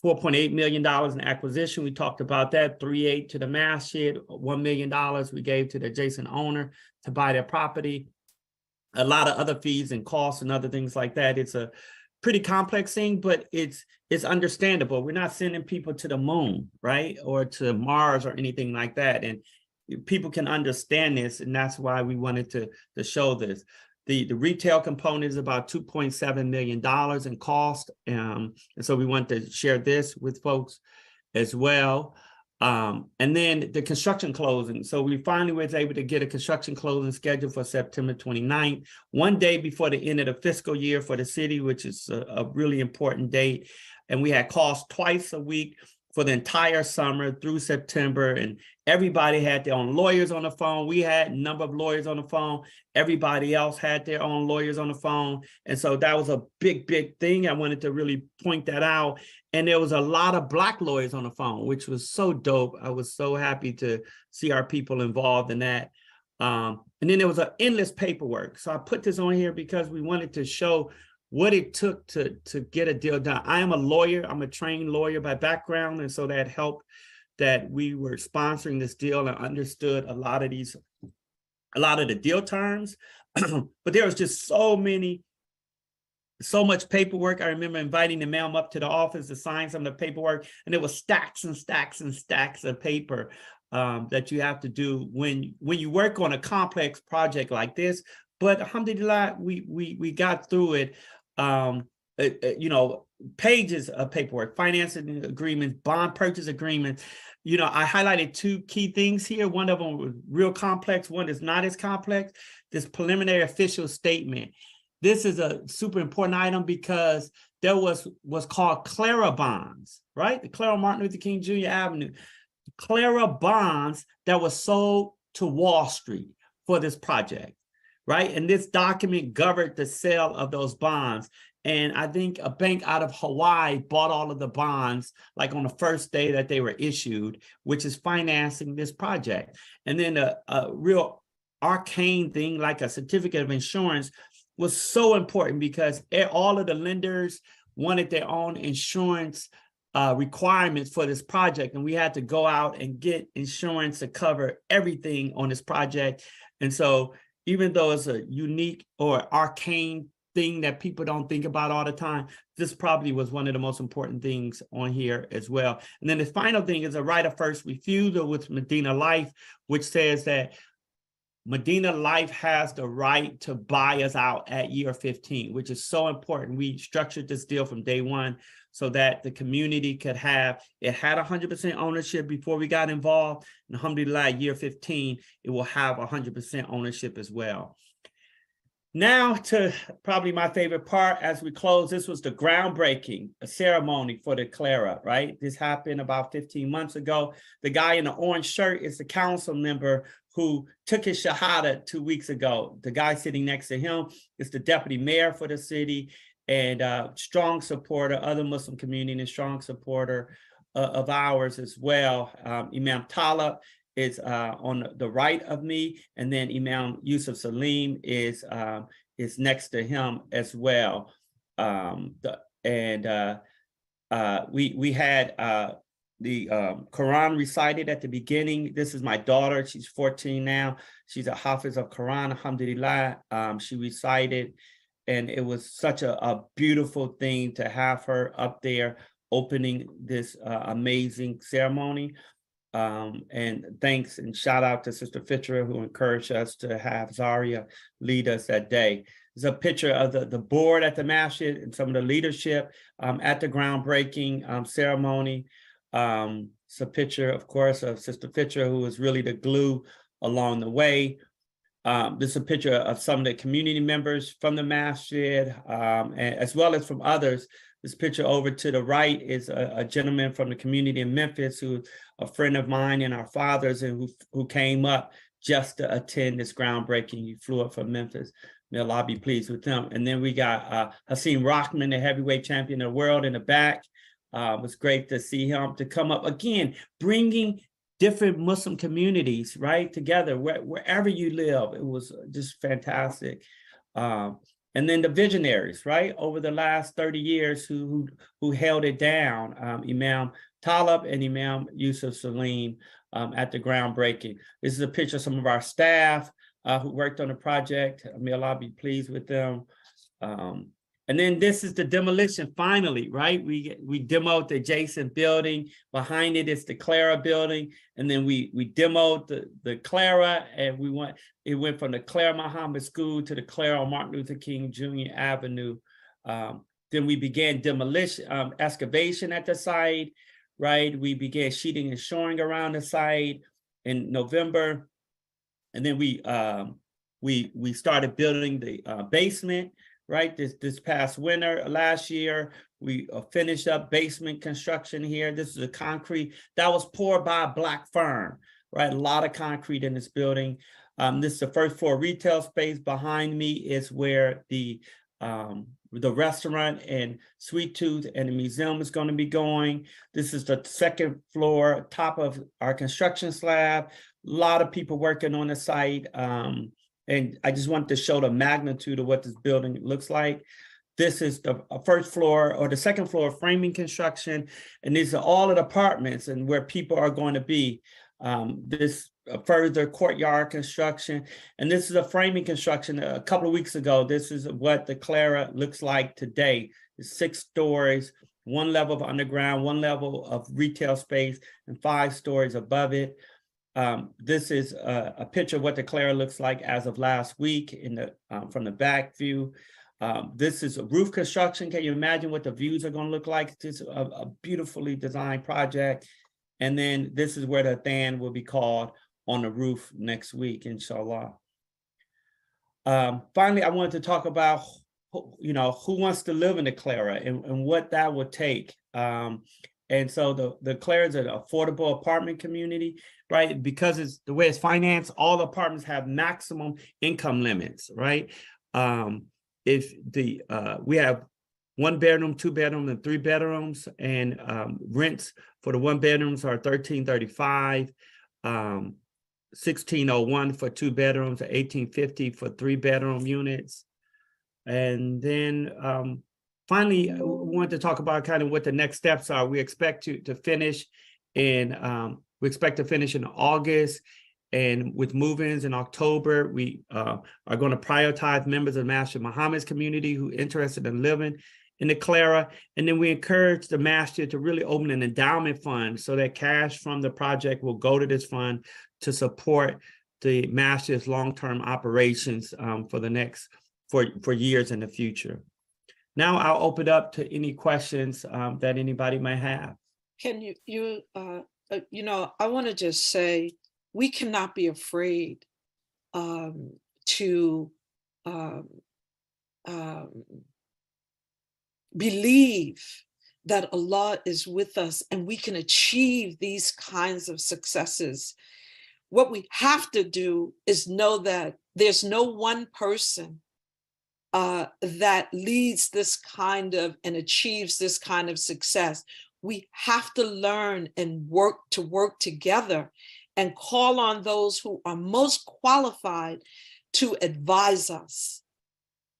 $4.8 million in acquisition. We talked about that. $3.8 million to the masjid, $1 million we gave to the adjacent owner to buy their property. A lot of other fees and costs and other things like that. It's a pretty complex thing, but it's understandable. We're not sending people to the moon, right? Or to Mars or anything like that. And people can understand this, and that's why we wanted to show this. The retail component is about $2.7 million in cost, and so we want to share this with folks as well. And then the construction closing. So we finally was able to get a construction closing scheduled for September 29th, one day before the end of the fiscal year for the city, which is a really important date. And we had calls twice a week for the entire summer through September, and everybody had their own lawyers on the phone. We had a number of lawyers on the phone. Everybody else had their own lawyers on the phone. And so that was a big, big thing. I wanted to really point that out. And there was a lot of Black lawyers on the phone, which was so dope. I was so happy to see our people involved in that. And then there was an endless paperwork. So I put this on here because we wanted to show what it took to get a deal done. I am a lawyer. I'm a trained lawyer by background. And so that helped that we were sponsoring this deal and understood a lot of the deal terms. But there was just so much paperwork. I remember inviting the ma'am up to the office to sign some of the paperwork, and there was stacks and stacks and stacks of paper that you have to do when you work on a complex project like this. But alhamdulillah, we got through it. Pages of paperwork, financing agreements, bond purchase agreements. I highlighted two key things here. One of them was real complex. One is not as complex. This preliminary official statement. This is a super important item because there was what's called Clara bonds, right? The Clara Martin Luther King Jr. Avenue. Clara bonds that was sold to Wall Street for this project, right? And this document governed the sale of those bonds. And I think a bank out of Hawaii bought all of the bonds like on the first day that they were issued, which is financing this project. And then a real arcane thing like a certificate of insurance was so important because all of the lenders wanted their own insurance requirements for this project. And we had to go out and get insurance to cover everything on this project. And so even though it's a unique or arcane thing that people don't think about all the time, this probably was one of the most important things on here as well. And then the final thing is a right of first refusal with Medina Life, which says that Medina Life has the right to buy us out at year 15, which is so important. We structured this deal from day one so that the community could have, it had 100% ownership before we got involved. And alhamdulillah, year 15, it will have 100% ownership as well. Now to probably my favorite part as we close. This was the groundbreaking ceremony for the Clara, right? This happened about 15 months ago. The guy in the orange shirt is the council member who took his shahada 2 weeks ago. The guy sitting next to him is the deputy mayor for the city and strong supporter, other Muslim community, and strong supporter of ours as well. Imam Talib is on the right of me, and then Imam Yusuf Salim is next to him as well. We had the Quran recited at the beginning. This is my daughter. She's 14 now. She's a Hafiz of Quran, alhamdulillah. She recited, and it was such a beautiful thing to have her up there opening this amazing ceremony. And thanks and shout out to Sister Fitrah, who encouraged us to have Zaria lead us that day. There's a picture of the board at the masjid and some of the leadership at the groundbreaking ceremony. It's a picture, of course, of Sister Fitrah, who was really the glue along the way. This is a picture of some of the community members from the masjid, and as well as from others. This picture over to the right is a gentleman from the community in Memphis, who's a friend of mine and our father's, and who came up just to attend this groundbreaking. He flew up from Memphis. May Allah be pleased with him. And then we got Hasim Rahman, the heavyweight champion of the world, in the back. It was great to see him to come up again, bringing different Muslim communities right together wherever you live. It was just fantastic. And then the visionaries, right, over the last 30 years who held it down, Imam Talib and Imam Yusuf Salim at the groundbreaking. This is a picture of some of our staff who worked on the project. May Allah be pleased with them. And then this is the demolition finally, right? We demoed the adjacent building. Behind it is the Clara building. And then we demoed the Clara, and it went from the Clara Muhammad School to the Clara on Martin Luther King Jr. Avenue. Then we began demolition, excavation at the site, right? We began sheeting and shoring around the site in November. And then we started building the basement. Right, this past winter, last year, we finished up basement construction here. This is a concrete that was poured by a black firm, right? A lot of concrete in this building. This is the first floor retail space. Behind me is where the restaurant and Sweet Tooth and the museum is going to be going. This is the second floor, top of our construction slab. A lot of people working on the site. And I just wanted to show the magnitude of what this building looks like. This is the first floor or the second floor framing construction. And these are all of the apartments and where people are going to be. This further courtyard construction. And this is a framing construction a couple of weeks ago. This is what the Clara looks like today. It's 6 stories, 1 level of underground, 1 level of retail space, and 5 stories above it. This is a picture of what the Clara looks like as of last week in the from the back view. This is a roof construction. Can you imagine what the views are going to look like? This is a beautifully designed project. And then this is where the Than will be called on the roof next week, inshallah. Finally, I wanted to talk about, who wants to live in the Clara and what that would take. And so the Clara is an affordable apartment community, right? Because it's the way it's financed, all apartments have maximum income limits, right? If we have 1 bedroom, 2 bedroom, and 3 bedrooms, and rents for the 1 bedrooms are $1,335, $1,601 for 2 bedrooms, $1,850 for 3 bedroom units, and then finally, we wanted to talk about kind of what the next steps are. We expect to finish in August, And with move-ins in October, we are going to prioritize members of the Masjid Muhammad's community who are interested in living in the Clara. And then we encourage the Masjid to really open an endowment fund so that cash from the project will go to this fund to support the Masjid's long-term operations for years in the future. Now I'll open up to any questions that anybody might have. Can you know, I want to just say, we cannot be afraid to believe that Allah is with us and we can achieve these kinds of successes. What we have to do is know that there's no one person that leads this kind of and achieves this kind of success. We have to learn and work together and call on those who are most qualified to advise us.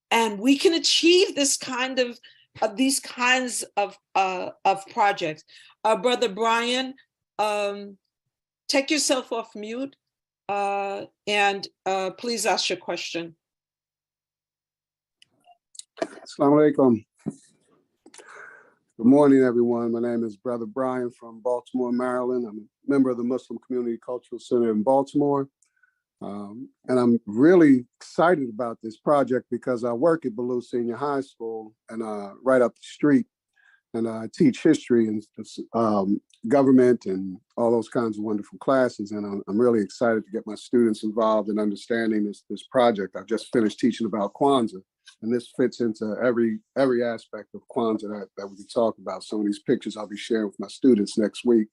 And we can achieve this kind of these kinds of projects. Brother Brian, take yourself off mute and please ask your question. Assalamu alaikum. Good morning, everyone. My name is Brother Brian from Baltimore, Maryland. I'm a member of the Muslim Community Cultural Center in Baltimore. And I'm really excited about this project because I work at Ballou Senior High School and right up the street. And I teach history and government and all those kinds of wonderful classes. And I'm really excited to get my students involved in understanding this project. I've just finished teaching about Kwanzaa. And this fits into every aspect of Kwanzaa that we can talk about. Some of these pictures I'll be sharing with my students next week.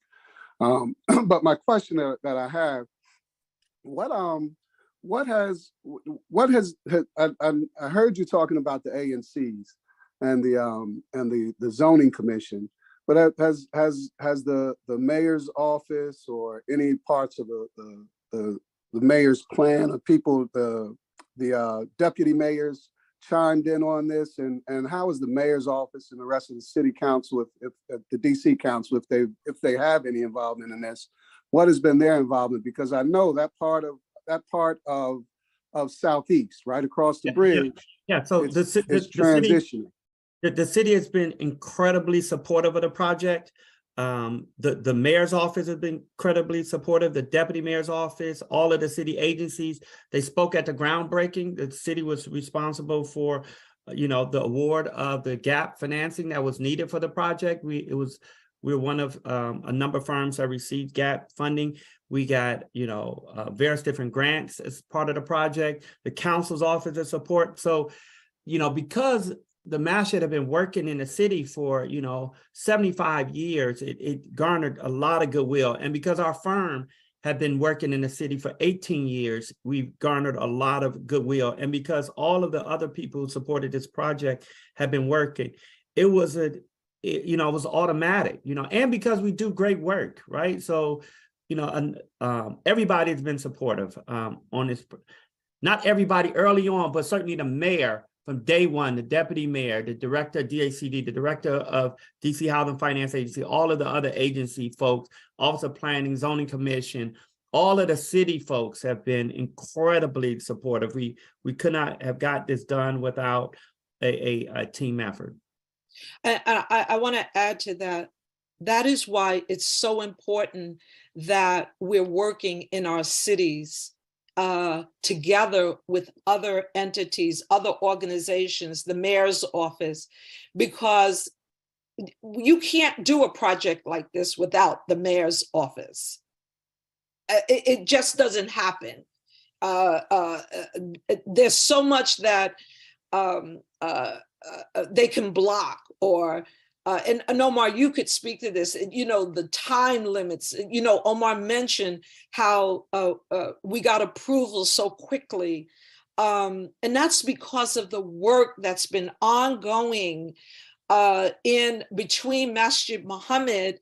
But my question that I have, I heard you talking about the ANCs and the zoning commission, but has the mayor's office or any parts of the mayor's plan of people, the deputy mayors chimed in on this, and how is the mayor's office and the rest of the city council, if the DC council, if they have any involvement in this, what has been their involvement? Because I know that part of Southeast, right across the bridge. Yeah. So it's transitioning. The city has been incredibly supportive of the project. The mayor's office has been incredibly supportive, the deputy mayor's office, all of the city agencies. They spoke at the groundbreaking. The city was responsible for, the award of the gap financing that was needed for the project. We're one of a number of firms that received gap funding. We got, various different grants as part of the project, the council's office of support. So, because the Masjid have been working in the city for, 75 years. It garnered a lot of goodwill. And because our firm had been working in the city for 18 years, we've garnered a lot of goodwill. And because all of the other people who supported this project have been working, it was automatic, and because we do great work, right? So, everybody's been supportive on this. Not everybody early on, but certainly the mayor from day one, the deputy mayor, the director of DHCD, the director of DC Housing Finance Agency, all of the other agency folks, Office of Planning, Zoning Commission, all of the city folks have been incredibly supportive. We could not have got this done without a team effort. And I want to add to that. That is why it's so important that we're working in our cities together with other entities, other organizations, the mayor's office, because you can't do a project like this without the mayor's office. It just doesn't happen. There's so much that they can block, or and Omar, you could speak to this, the time limits. Omar mentioned how we got approval so quickly. And that's because of the work that's been ongoing in between Masjid Muhammad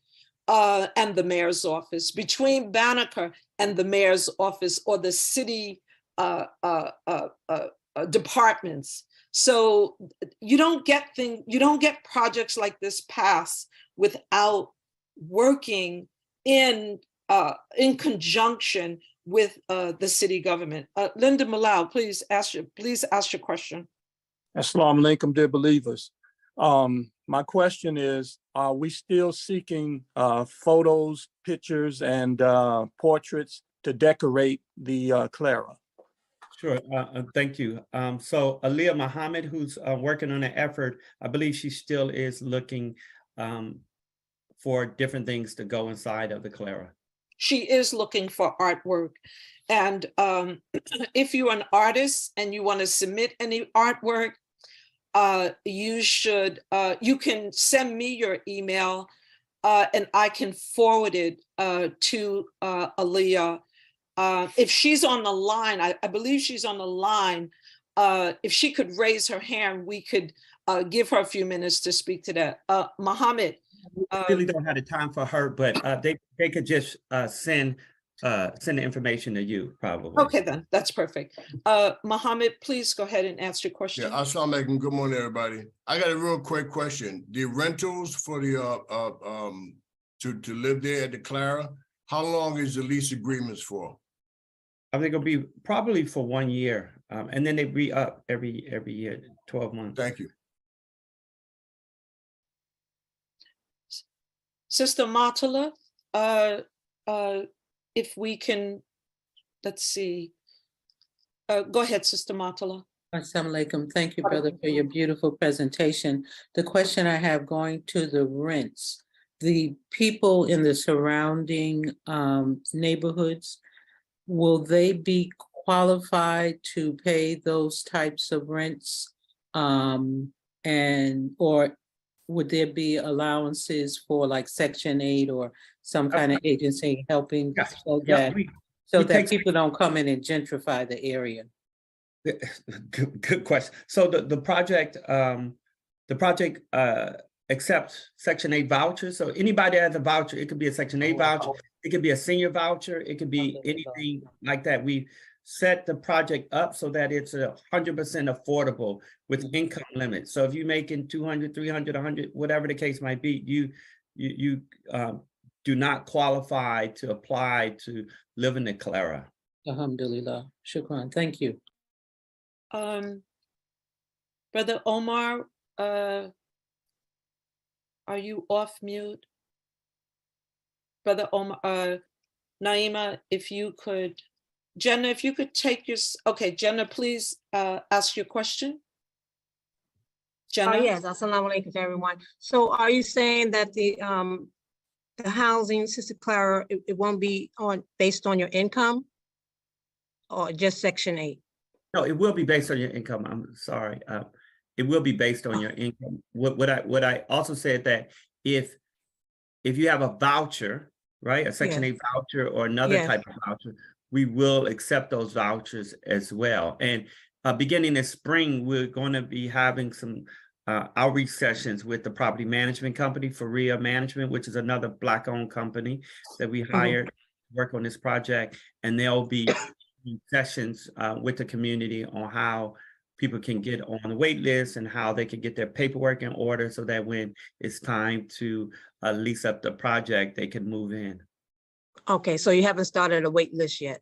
and the mayor's office, between Banneker and the mayor's office, or the city departments. So you don't get projects like this passed without working in conjunction with the city government. Linda Malal, please ask your question. Assalamu alaikum, dear believers. My question is, are we still seeking photos, pictures, and portraits to decorate the Clara? Sure, thank you. So Aliyah Muhammad, who's working on an effort, I believe she still is looking for different things to go inside of the Clara. She is looking for artwork. And if you're an artist and you want to submit any artwork, you can send me your email and I can forward it to Aliyah. If she's on the line, I believe she's on the line. If she could raise her hand, we could give her a few minutes to speak to that. Muhammad. I really don't have the time for her, but they could just send the information to you, probably. Okay, then that's perfect. Muhammad, please go ahead and ask your question. Yeah, assalamu alaikum. Good morning, everybody. I got a real quick question. The rentals for the to live there at the Clara, how long is the lease agreements for? I think it'll be probably for 1 year, and then they re-up every year, 12 months. Thank you. Sister Matala, if we can, let's see. Go ahead, Sister Matala. Assalamu alaikum. Thank you, brother, for your beautiful presentation. The question I have going to the rents, the people in the surrounding neighborhoods, will they be qualified to pay those types of rents? Or would there be allowances for like Section 8 or some kind of agency helping so that people don't come in and gentrify the area? Good question. So the project accepts Section 8 vouchers. So anybody that has a voucher, it could be a Section 8 voucher, it could be a senior voucher, it could be anything like that. We set the project up so that it's 100% affordable with income limits. So if you're making 200, 300, 100, whatever the case might be, you do not qualify to apply to live in the Clara. Alhamdulillah. Shukran. Thank you. Brother Omar, are you off mute? Brother Omar, Naima, if you could, Jenna, if you could take your, okay, Jenna, please ask your question. Jenna? Yes, assalamu alaikum to everyone. So are you saying that the housing, Sister Clara, it won't be based on your income or just Section 8? No, it will be based on your income. I'm sorry. It will be based on your income. What I also said that if you have a voucher, right, a Section 8 voucher or another type of voucher, we will accept those vouchers as well. And beginning this spring, we're going to be having some outreach sessions with the property management company, Fitrah Management, which is another Black-owned company that we hired to work on this project. And there'll be sessions with the community on how people can get on the wait list and how they can get their paperwork in order so that when it's time to lease up the project, they can move in. Okay, so you haven't started a wait list yet?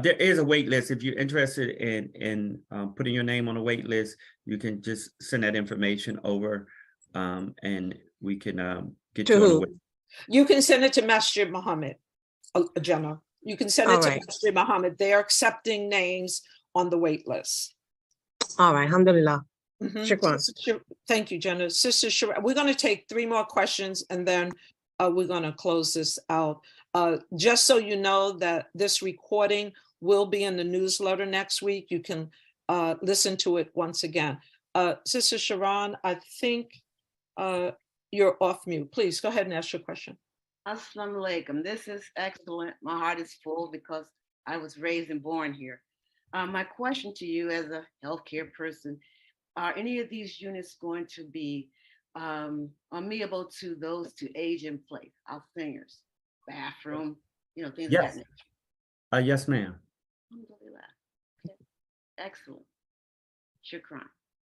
There is a wait list. If you're interested in putting your name on a wait list, you can just send that information over and we can get you on the wait. You can send it to Masjid Muhammad, Jenna. You can send it to Masjid Muhammad. They are accepting names on the wait list. All right, alhamdulillah. Shukran. Thank you, Jenna. Sister Shira, we're going to take 3 more questions and then we're going to close this out. Just so you know that this recording will be in the newsletter next week. You can listen to it once again. Sister Sharon, I think you're off mute. Please go ahead and ask your question. Assalamu alaikum. This is excellent. My heart is full because I was raised and born here. My question to you as a healthcare person, are any of these units going to be amenable to those to age in place, our seniors, bathroom, things of that nature? Yes, ma'am. Okay. Excellent. Shukran.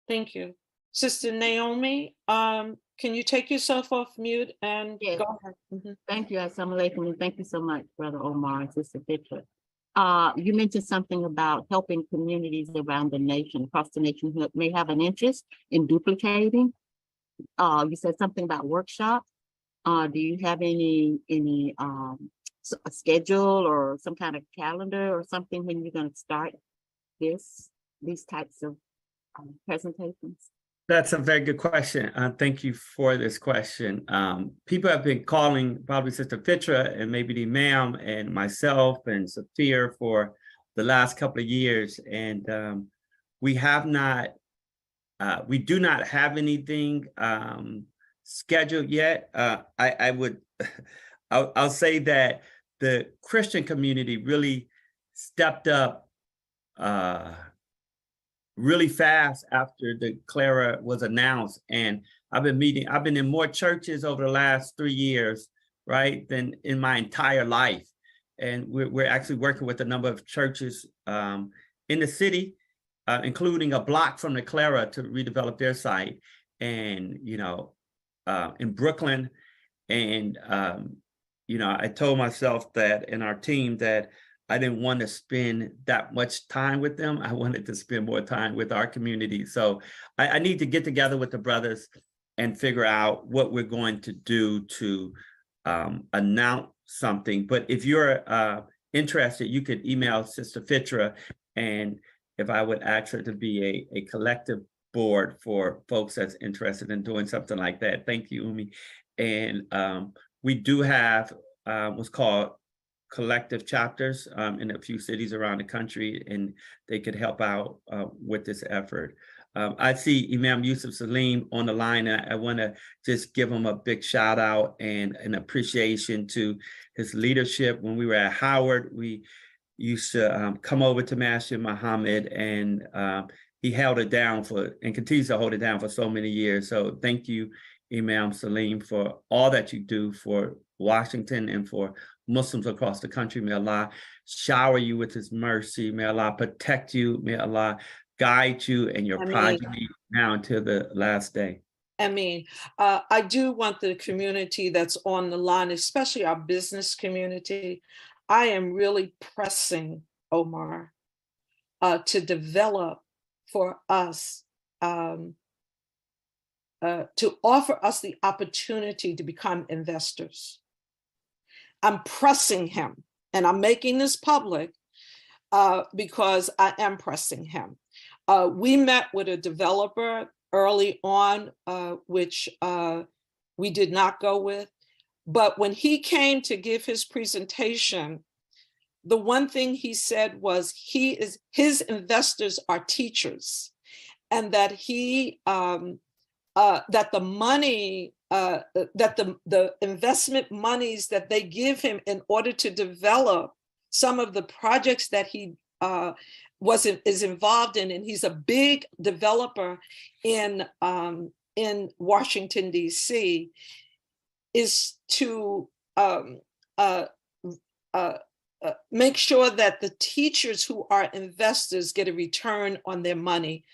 Thank you. Sister Naomi, can you take yourself off mute and go ahead? Thank you, assalamu alaikum, and thank you so much, Brother Omar and Sister Fitrah. You mentioned something about helping communities around the nation, across the nation, who may have an interest in duplicating. You said something about workshops. Do you have any a schedule or some kind of calendar or something when you're going to start these types of presentations? That's a very good question. Thank you for this question. People have been calling probably Sister Fitrah and maybe the Imam and myself and Sophia for the last couple of years. And we do not have anything scheduled yet. I'll say that the Christian community really stepped up really fast after the Clara was announced. And I've been in more churches over the last 3 years, right, than in my entire life. And we're actually working with a number of churches in the city, including a block from the Clara to redevelop their site. And, in Brooklyn. And, I told myself that in our team that I didn't want to spend that much time with them. I wanted to spend more time with our community. So I need to get together with the brothers and figure out what we're going to do to announce something. But if you're interested, you could email Sister Fitrah, and if I would ask her to be a collective board for folks that's interested in doing something like that. Thank you, Umi. And we do have what's called collective chapters in a few cities around the country, and they could help out with this effort. I see Imam Yusuf Salim on the line, and I want to just give him a big shout out and an appreciation to his leadership. When we were at Howard, we used to come over to Masjid Muhammad, and he held it down and continues to hold it down for so many years. So thank you, Imam Salim, for all that you do for Washington and for Muslims across the country. May Allah shower you with his mercy. May Allah protect you. May Allah guide you and your progeny now until the last day. I do want the community that's on the line, especially our business community. I am really pressing Omar to develop for us, to offer us the opportunity to become investors. I'm pressing him, and I'm making this public because I am pressing him. We met with a developer early on, which we did not go with. But when he came to give his presentation, the one thing he said was his investors are teachers, and that that the money, that the investment monies that they give him in order to develop some of the projects that he is involved in, and he's a big developer in Washington, D.C., is to make sure that the teachers who are investors get a return on their money.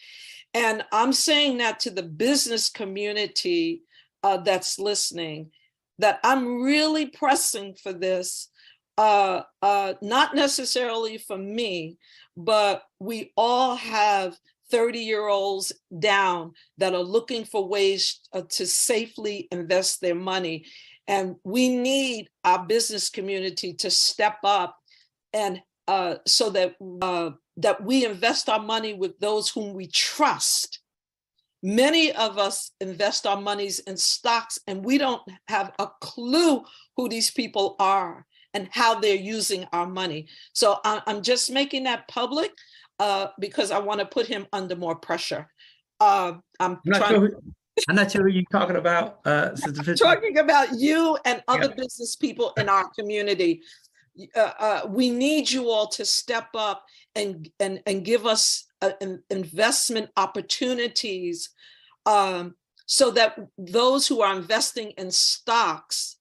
And I'm saying that to the business community that's listening, that I'm really pressing for this, not necessarily for me, but we all have 30-year-olds down that are looking for ways to safely invest their money. And we need our business community to step up, and so that that we invest our money with those whom we trust. Many of us invest our monies in stocks, and we don't have a clue who these people are and how they're using our money. So I'm just making that public because I want to put him under more pressure. I'm not sure who you're talking about. Talking about you and other business people in our community. We need you all to step up and give us investment opportunities, so that those who are investing in stocks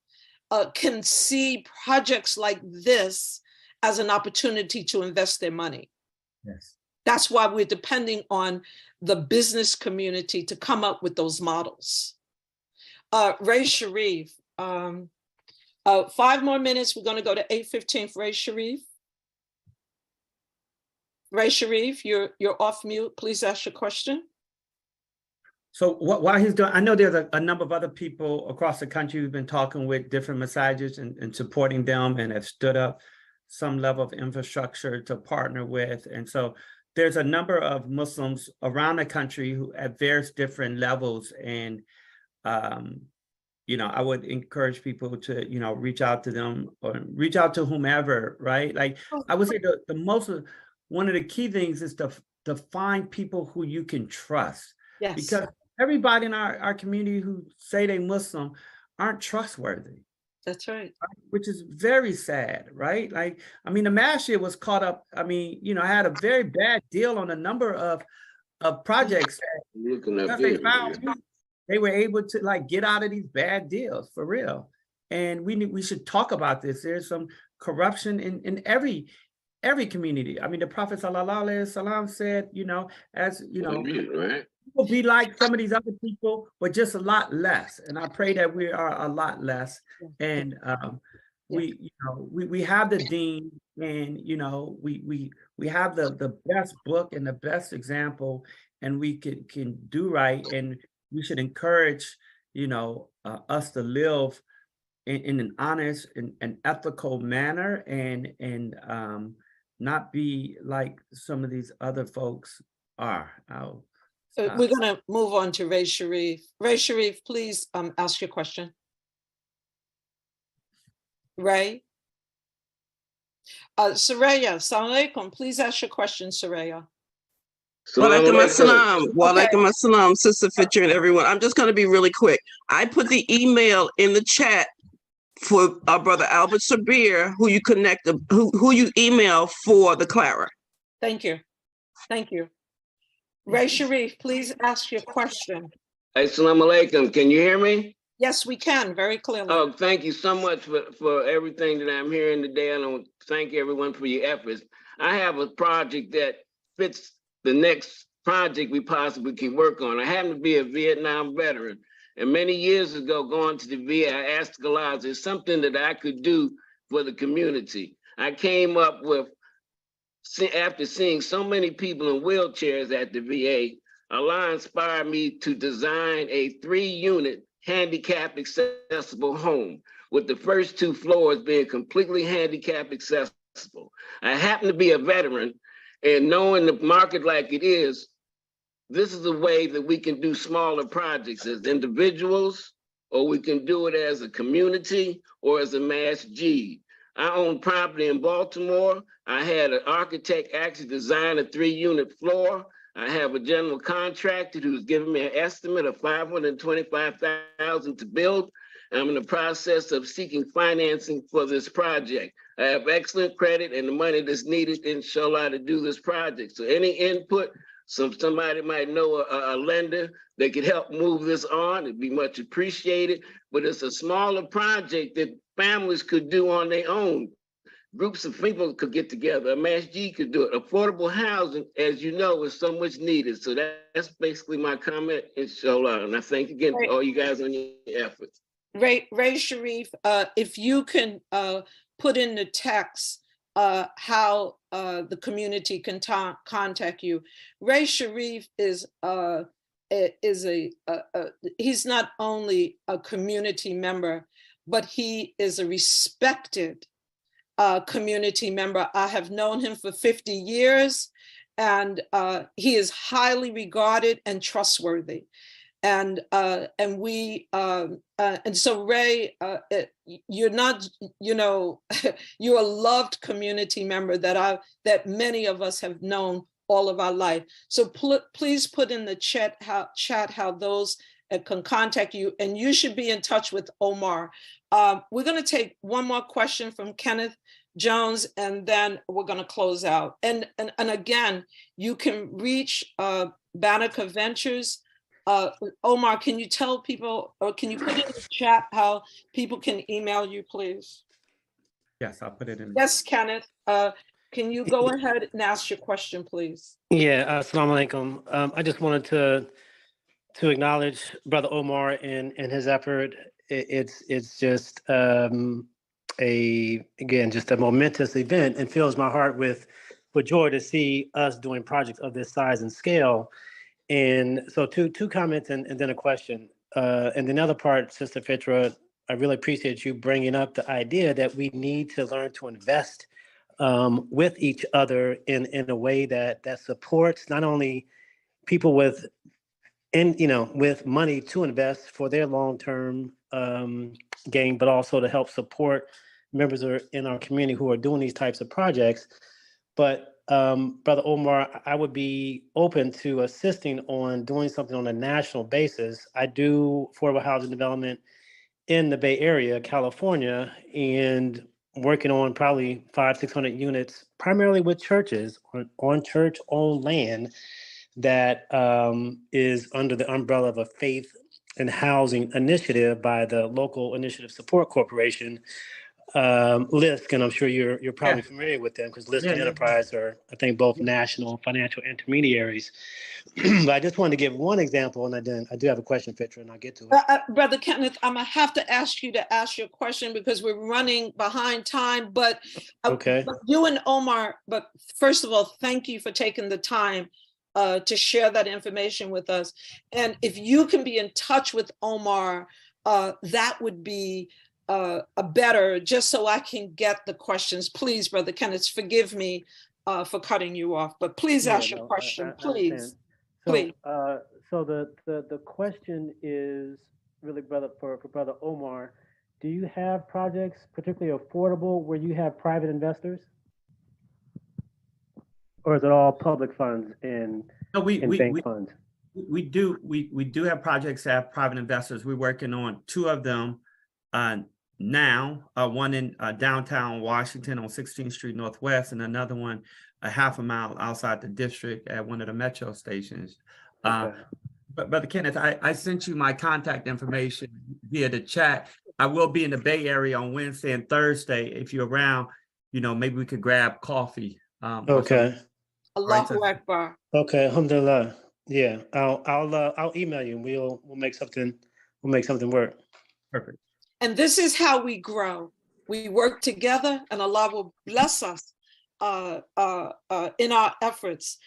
can see projects like this as an opportunity to invest their money. Yes. That's why we're depending on the business community to come up with those models. Ray Sharif, 5 more minutes. We're going to go to 8:15 for Ray Sharif. Ray Sharif, you're off mute. Please ask your question. So while he's doing, I know there's a number of other people across the country who've been talking with different massages and supporting them and have stood up some level of infrastructure to partner with. And so there's a number of Muslims around the country who at various different levels. And, I would encourage people to, reach out to them or reach out to whomever, right? Like I would say one of the key things is to find people who you can trust. Yes. Because everybody in our community who say they Muslim aren't trustworthy. That's right. Which is very sad, right? Like, I mean, the Mashia was caught up, I had a very bad deal on a number of projects. They were able to get out of these bad deals for real. And we should talk about this. There's some corruption in every community. I mean, the Prophet ﷺ said, we'll be like some of these other people, but just a lot less. And I pray that we are a lot less. And we have the deen, and we have the best book and the best example, and we can do right. And we should encourage us to live in an honest and ethical manner, and not be like some of these other folks are. We're going to move on to Ray Sharif. Ray Sharif, please ask your question. Ray? Saraya, Assalamu alaikum. Please ask your question, Saraya. Walaikum assalam, Sister Fitrah and everyone. I'm just going to be really quick. I put the email in the chat for our brother Albert Sabir, who you connect, who you email for the Clara. Thank you. Thank you. Ray Sharif, please ask your question. Assalamu alaikum. Can you hear me? Yes, we can, very clearly. Oh, thank you so much for everything that I'm hearing today. I want to thank everyone for your efforts. I have a project that fits the next project we possibly can work on. I happen to be a Vietnam veteran. And many years ago, going to the VA, I asked Allah, is there something that I could do for the community? I came up with, after seeing so many people in wheelchairs at the VA, Allah inspired me to design a 3-unit handicap accessible home, with the first 2 floors being completely handicap accessible. I happen to be a veteran, and knowing the market like it is, this is a way that we can do smaller projects as individuals, or we can do it as a community or as a masjid. I own property in Baltimore. I had an architect actually design a 3-unit floor. I have a general contractor who's given me an estimate of $525,000 to build. I'm in the process of seeking financing for this project. I have excellent credit and the money that's needed, inshallah, to do this project. So any input, somebody might know a lender that could help move this on, it'd be much appreciated. But it's a smaller project that families could do on their own. Groups of people could get together. A masjid could do it. Affordable housing, as you know, is so much needed. So that's basically my comment, inshallah. And I thank again to all you guys on your efforts. Ray Sharif, if you can put in the text how the community can contact you. Ray Sharif is he's not only a community member, but he is a respected community member. I have known him for 50 years, and he is highly regarded and trustworthy. And so Ray, you're not, you're a loved community member that many of us have known all of our life. So please put in the chat how those can contact you, and you should be in touch with Omar. We're going to take one more question from Kenneth Jones, and then we're going to close out. And again, you can reach Banneker Ventures. Omar, can you tell people, or can you put in the chat how people can email you, please? Yes, I'll put it in. Yes, Kenneth. Can you go ahead and ask your question, please? Yeah, assalamu alaikum. I just wanted to acknowledge Brother Omar and his effort. It's just again just a momentous event, and fills my heart with for joy to see us doing projects of this size and scale. And so two comments and then a question. And the other part, Sister Fitrah, I really appreciate you bringing up the idea that we need to learn to invest with each other in a way that supports not only people with money to invest for their long-term gain, but also to help support members in our community who are doing these types of projects. But Brother Omar, I would be open to assisting on doing something on a national basis. I do affordable housing development in the Bay Area, California, and working on probably 500-600 units, primarily with churches on church-owned land that is under the umbrella of a faith and housing initiative by the local Initiative Support Corporation, LISC, and I'm sure you're probably familiar with them because LISC and Enterprise are, I think, both national financial intermediaries. But I just wanted to give one example, and then I do have a question, Fitrah, and I'll get to it. Brother Kenneth, I'm gonna have to ask you to ask your question because we're running behind time, but okay. But you and Omar, but first of all, thank you for taking the time to share that information with us. And if you can be in touch with Omar, that would be a better, just so I can get the questions. Please, Brother Kenneth, forgive me for cutting you off, but please ask your question, please. Please. So the question is really, brother, for Brother Omar, do you have projects particularly affordable where you have private investors? Or is it all public funds and bank funds? We do have projects that have private investors. We're working on two of them now, one in downtown Washington on 16th Street Northwest, and another one a half a mile outside the district at one of the metro stations. Okay. But Brother Kenneth, I sent you my contact information via the chat. I will be in the Bay Area on Wednesday and Thursday. If you're around, maybe we could grab coffee. Okay. Allahu Akbar. Okay, alhamdulillah. Yeah, I'll email you and we'll make something work. Perfect. And this is how we grow. We work together and Allah will bless us in our efforts.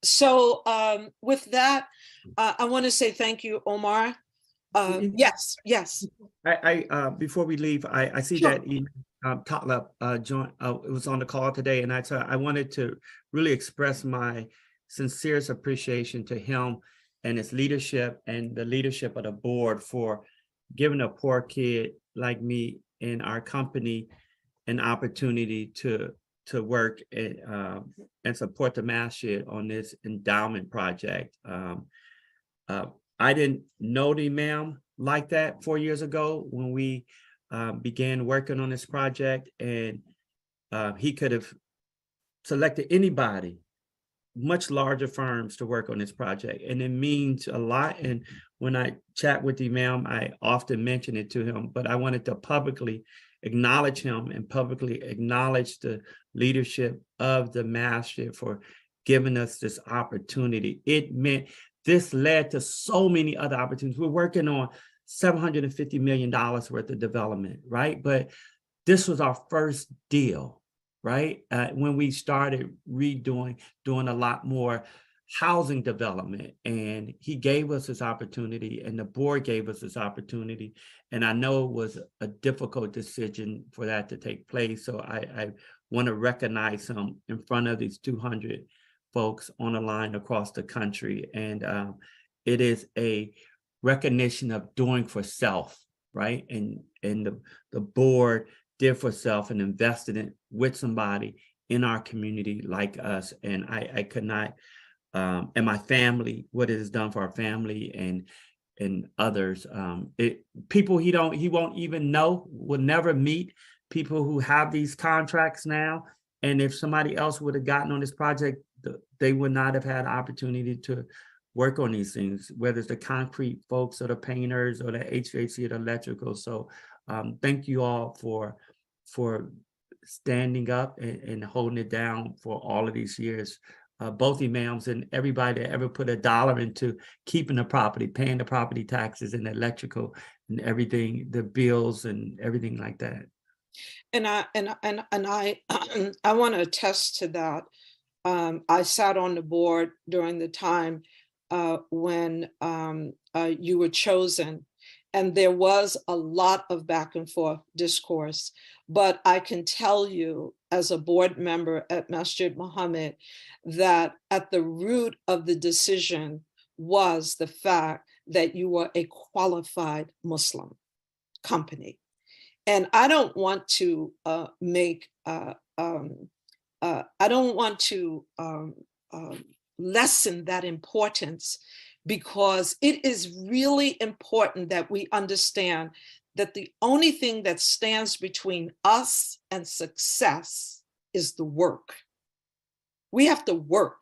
So with that, I want to say thank you, Omar. Yes. I before we leave, I see Sure. that Talib joined. It was on the call today, and I wanted to really express my sincerest appreciation to him and his leadership and the leadership of the board for giving a poor kid like me in our company an opportunity to work and support the masjid on this endowment project. I didn't know the imam like that 4 years ago when we began working on this project, and he could have selected anybody, much larger firms, to work on this project, and it means a lot. And when I chat with the imam, I often mention it to him, but I wanted to publicly acknowledge him and publicly acknowledge the leadership of the masjid for giving us this opportunity. This led to so many other opportunities. We're working on $750 million worth of development, right? But this was our first deal, right? When we started doing a lot more housing development, and he gave us this opportunity, and the board gave us this opportunity. And I know it was a difficult decision for that to take place. So I want to recognize him in front of these 200 folks on the line across the country. And it is a recognition of doing for self, right? And the board did for self and invested in with somebody in our community like us. And I could not, and my family, what it has done for our family and others. People he won't even know, will never meet, people who have these contracts now. And if somebody else would have gotten on this project, they would not have had opportunity to work on these things, whether it's the concrete folks or the painters or the HVAC or the electrical. So thank you all for standing up and holding it down for all of these years. Both imams and everybody that ever put $1 into keeping the property, paying the property taxes and the electrical and everything, the bills and everything like that. And I I want to attest to that. I sat on the board during the time when you were chosen, and there was a lot of back and forth discourse. But I can tell you, as a board member at Masjid Muhammad, that at the root of the decision was the fact that you were a qualified Muslim company. And I don't want to I don't want to lessen that importance, because it is really important that we understand that the only thing that stands between us and success is the work. We have to work.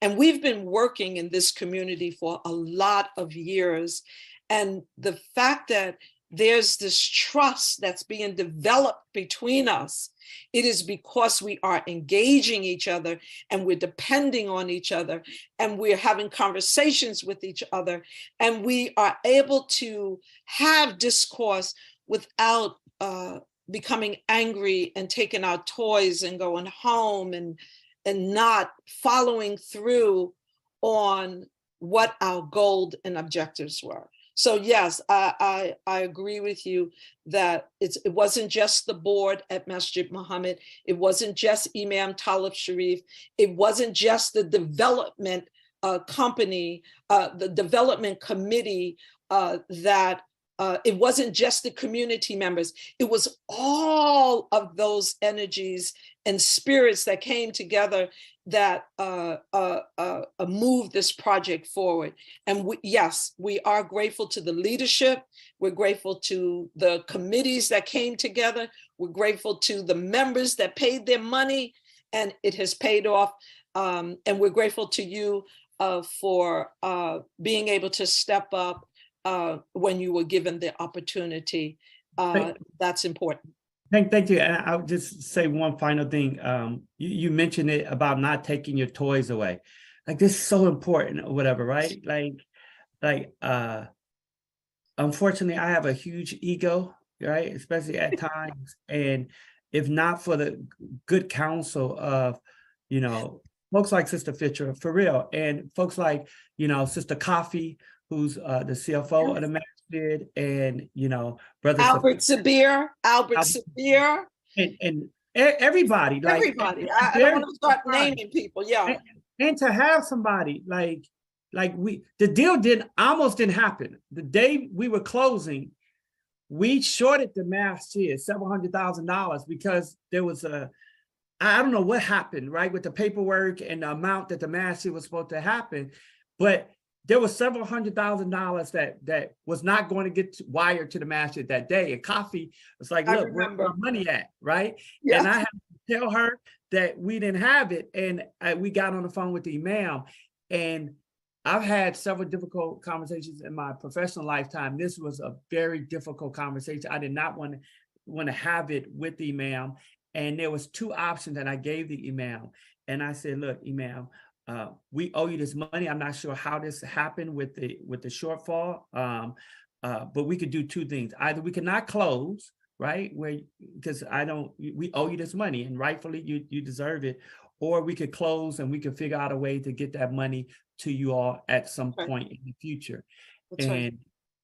And we've been working in this community for a lot of years. And the fact that there's this trust that's being developed between us, it is because we are engaging each other, and we're depending on each other, and we're having conversations with each other, and we are able to have discourse without becoming angry and taking our toys and going home and not following through on what our goals and objectives were. So yes, I agree with you that it wasn't just the board at Masjid Muhammad. It wasn't just Imam Talib Sharif. It wasn't just the development company, the development committee that it wasn't just the community members. It was all of those energies and spirits that came together that moved this project forward. And yes, we are grateful to the leadership. We're grateful to the committees that came together. We're grateful to the members that paid their money, and it has paid off. And we're grateful to you for being able to step up when you were given the opportunity. That's important. Thank you. And I'll just say one final thing. You mentioned it about not taking your toys away. Like, this is so important or whatever, right? Unfortunately, I have a huge ego, right? Especially at times. And if not for the good counsel of, folks like Sister Fitrah, for real, and folks like, Sister Coffee, who's the CFO of the masjid, and Brother Albert Sabir, and everybody, everybody. I don't want to start naming people, yeah. And to have somebody the deal almost didn't happen. The day we were closing, we shorted the masjid several $100,000 because there was I don't know what happened, right, with the paperwork and the amount that the masjid was supposed to happen, but there was several $100,000 that was not going to get wired to the masjid that day. And Coffee was like, look, where's my money at, right? Yeah. And I had to tell her that we didn't have it. And we got on the phone with the imam. And I've had several difficult conversations in my professional lifetime. This was a very difficult conversation. I did not want to have it with the imam. And there was two options that I gave the imam. And I said, look, imam, we owe you this money. I'm not sure how this happened with the shortfall, but we could do two things. Either we cannot close, right? Because we owe you this money, and rightfully you deserve it, or we could close and we could figure out a way to get that money to you all at some point in the future. That's and right.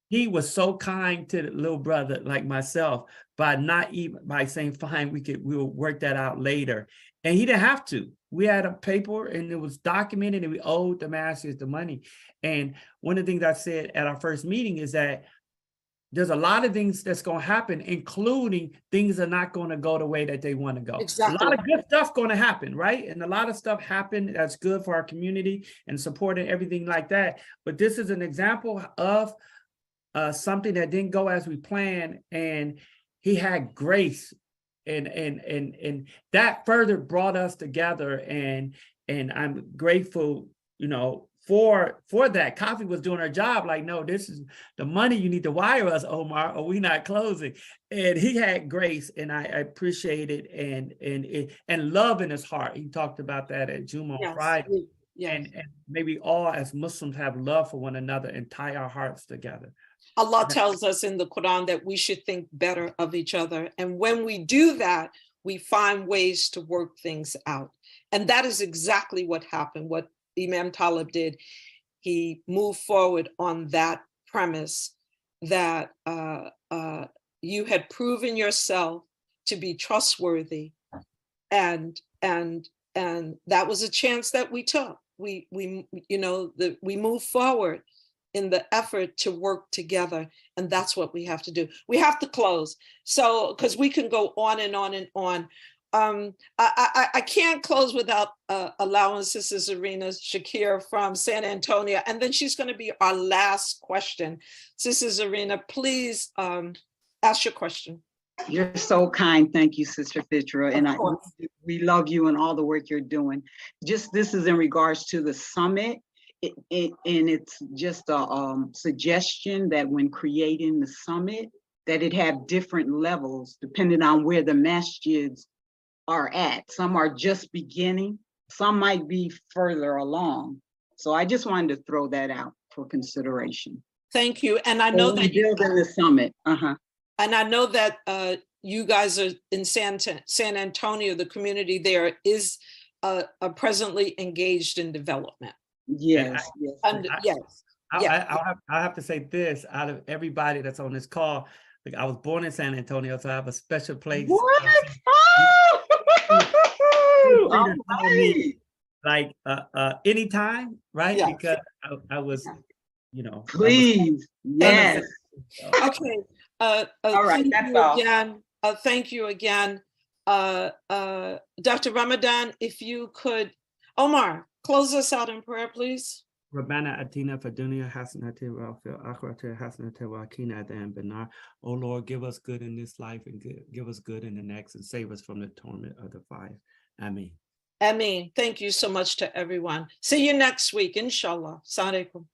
He was so kind to the little brother like myself by saying, fine, we'll work that out later. And he didn't have to. We had a paper and it was documented, and we owed the masjid the money. And one of the things I said at our first meeting is that there's a lot of things that's going to happen, including things are not going to go the way that they want to go. Exactly. A lot of good stuff going to happen, right? And a lot of stuff happened that's good for our community and support and everything like that. But this is an example of something that didn't go as we planned, and he had grace. And that further brought us together, and I'm grateful, for that. Coffee was doing her job. Like, no, this is the money you need to wire us, Omar, or we not closing. And he had grace, and I appreciate it, and love in his heart. He talked about that at Juma on Friday. Yes. And maybe all as Muslims have love for one another and tie our hearts together. Allah tells us in the Quran that we should think better of each other. And when we do that, we find ways to work things out. And that is exactly what happened, what Imam Talib did. He moved forward on that premise that you had proven yourself to be trustworthy. And that was a chance that we took. We moved forward in the effort to work together. And that's what we have to do. We have to close. So, because we can go on and on and on. I can't close without allowing Sister Zarina Shakir from San Antonio. And then she's going to be our last question. Sister Zarina, please ask your question. You're so kind. Thank you, Sister Fitrah. And we love you and all the work you're doing. Just this is in regards to the summit. And it's just a suggestion that when creating the summit, that it have different levels depending on where the masjids are at. Some are just beginning, some might be further along. So I just wanted to throw that out for consideration. Thank you. And I know that you're building the summit. And I know that you guys are in San Antonio, the community there is presently engaged in development. Yes. Yes. I'll have to say this, out of everybody that's on this call, like I was born in San Antonio, so I have a special place. What? Like anytime, right? Yes. Because I was, Please, yes. Okay. All right, that's all. Again. Thank you again. Dr. Ramadan, if you could, Omar, close us out in prayer, please. Rabbana atina fid dunya hasanatan wa fil akhirati hasanatan wa qina adhaban nar. Oh Lord, give us good in this life and give us good in the next, and save us from the torment of the fire. Amen. Amen. Thank you so much to everyone. See you next week, inshallah. Assalamu alaikum.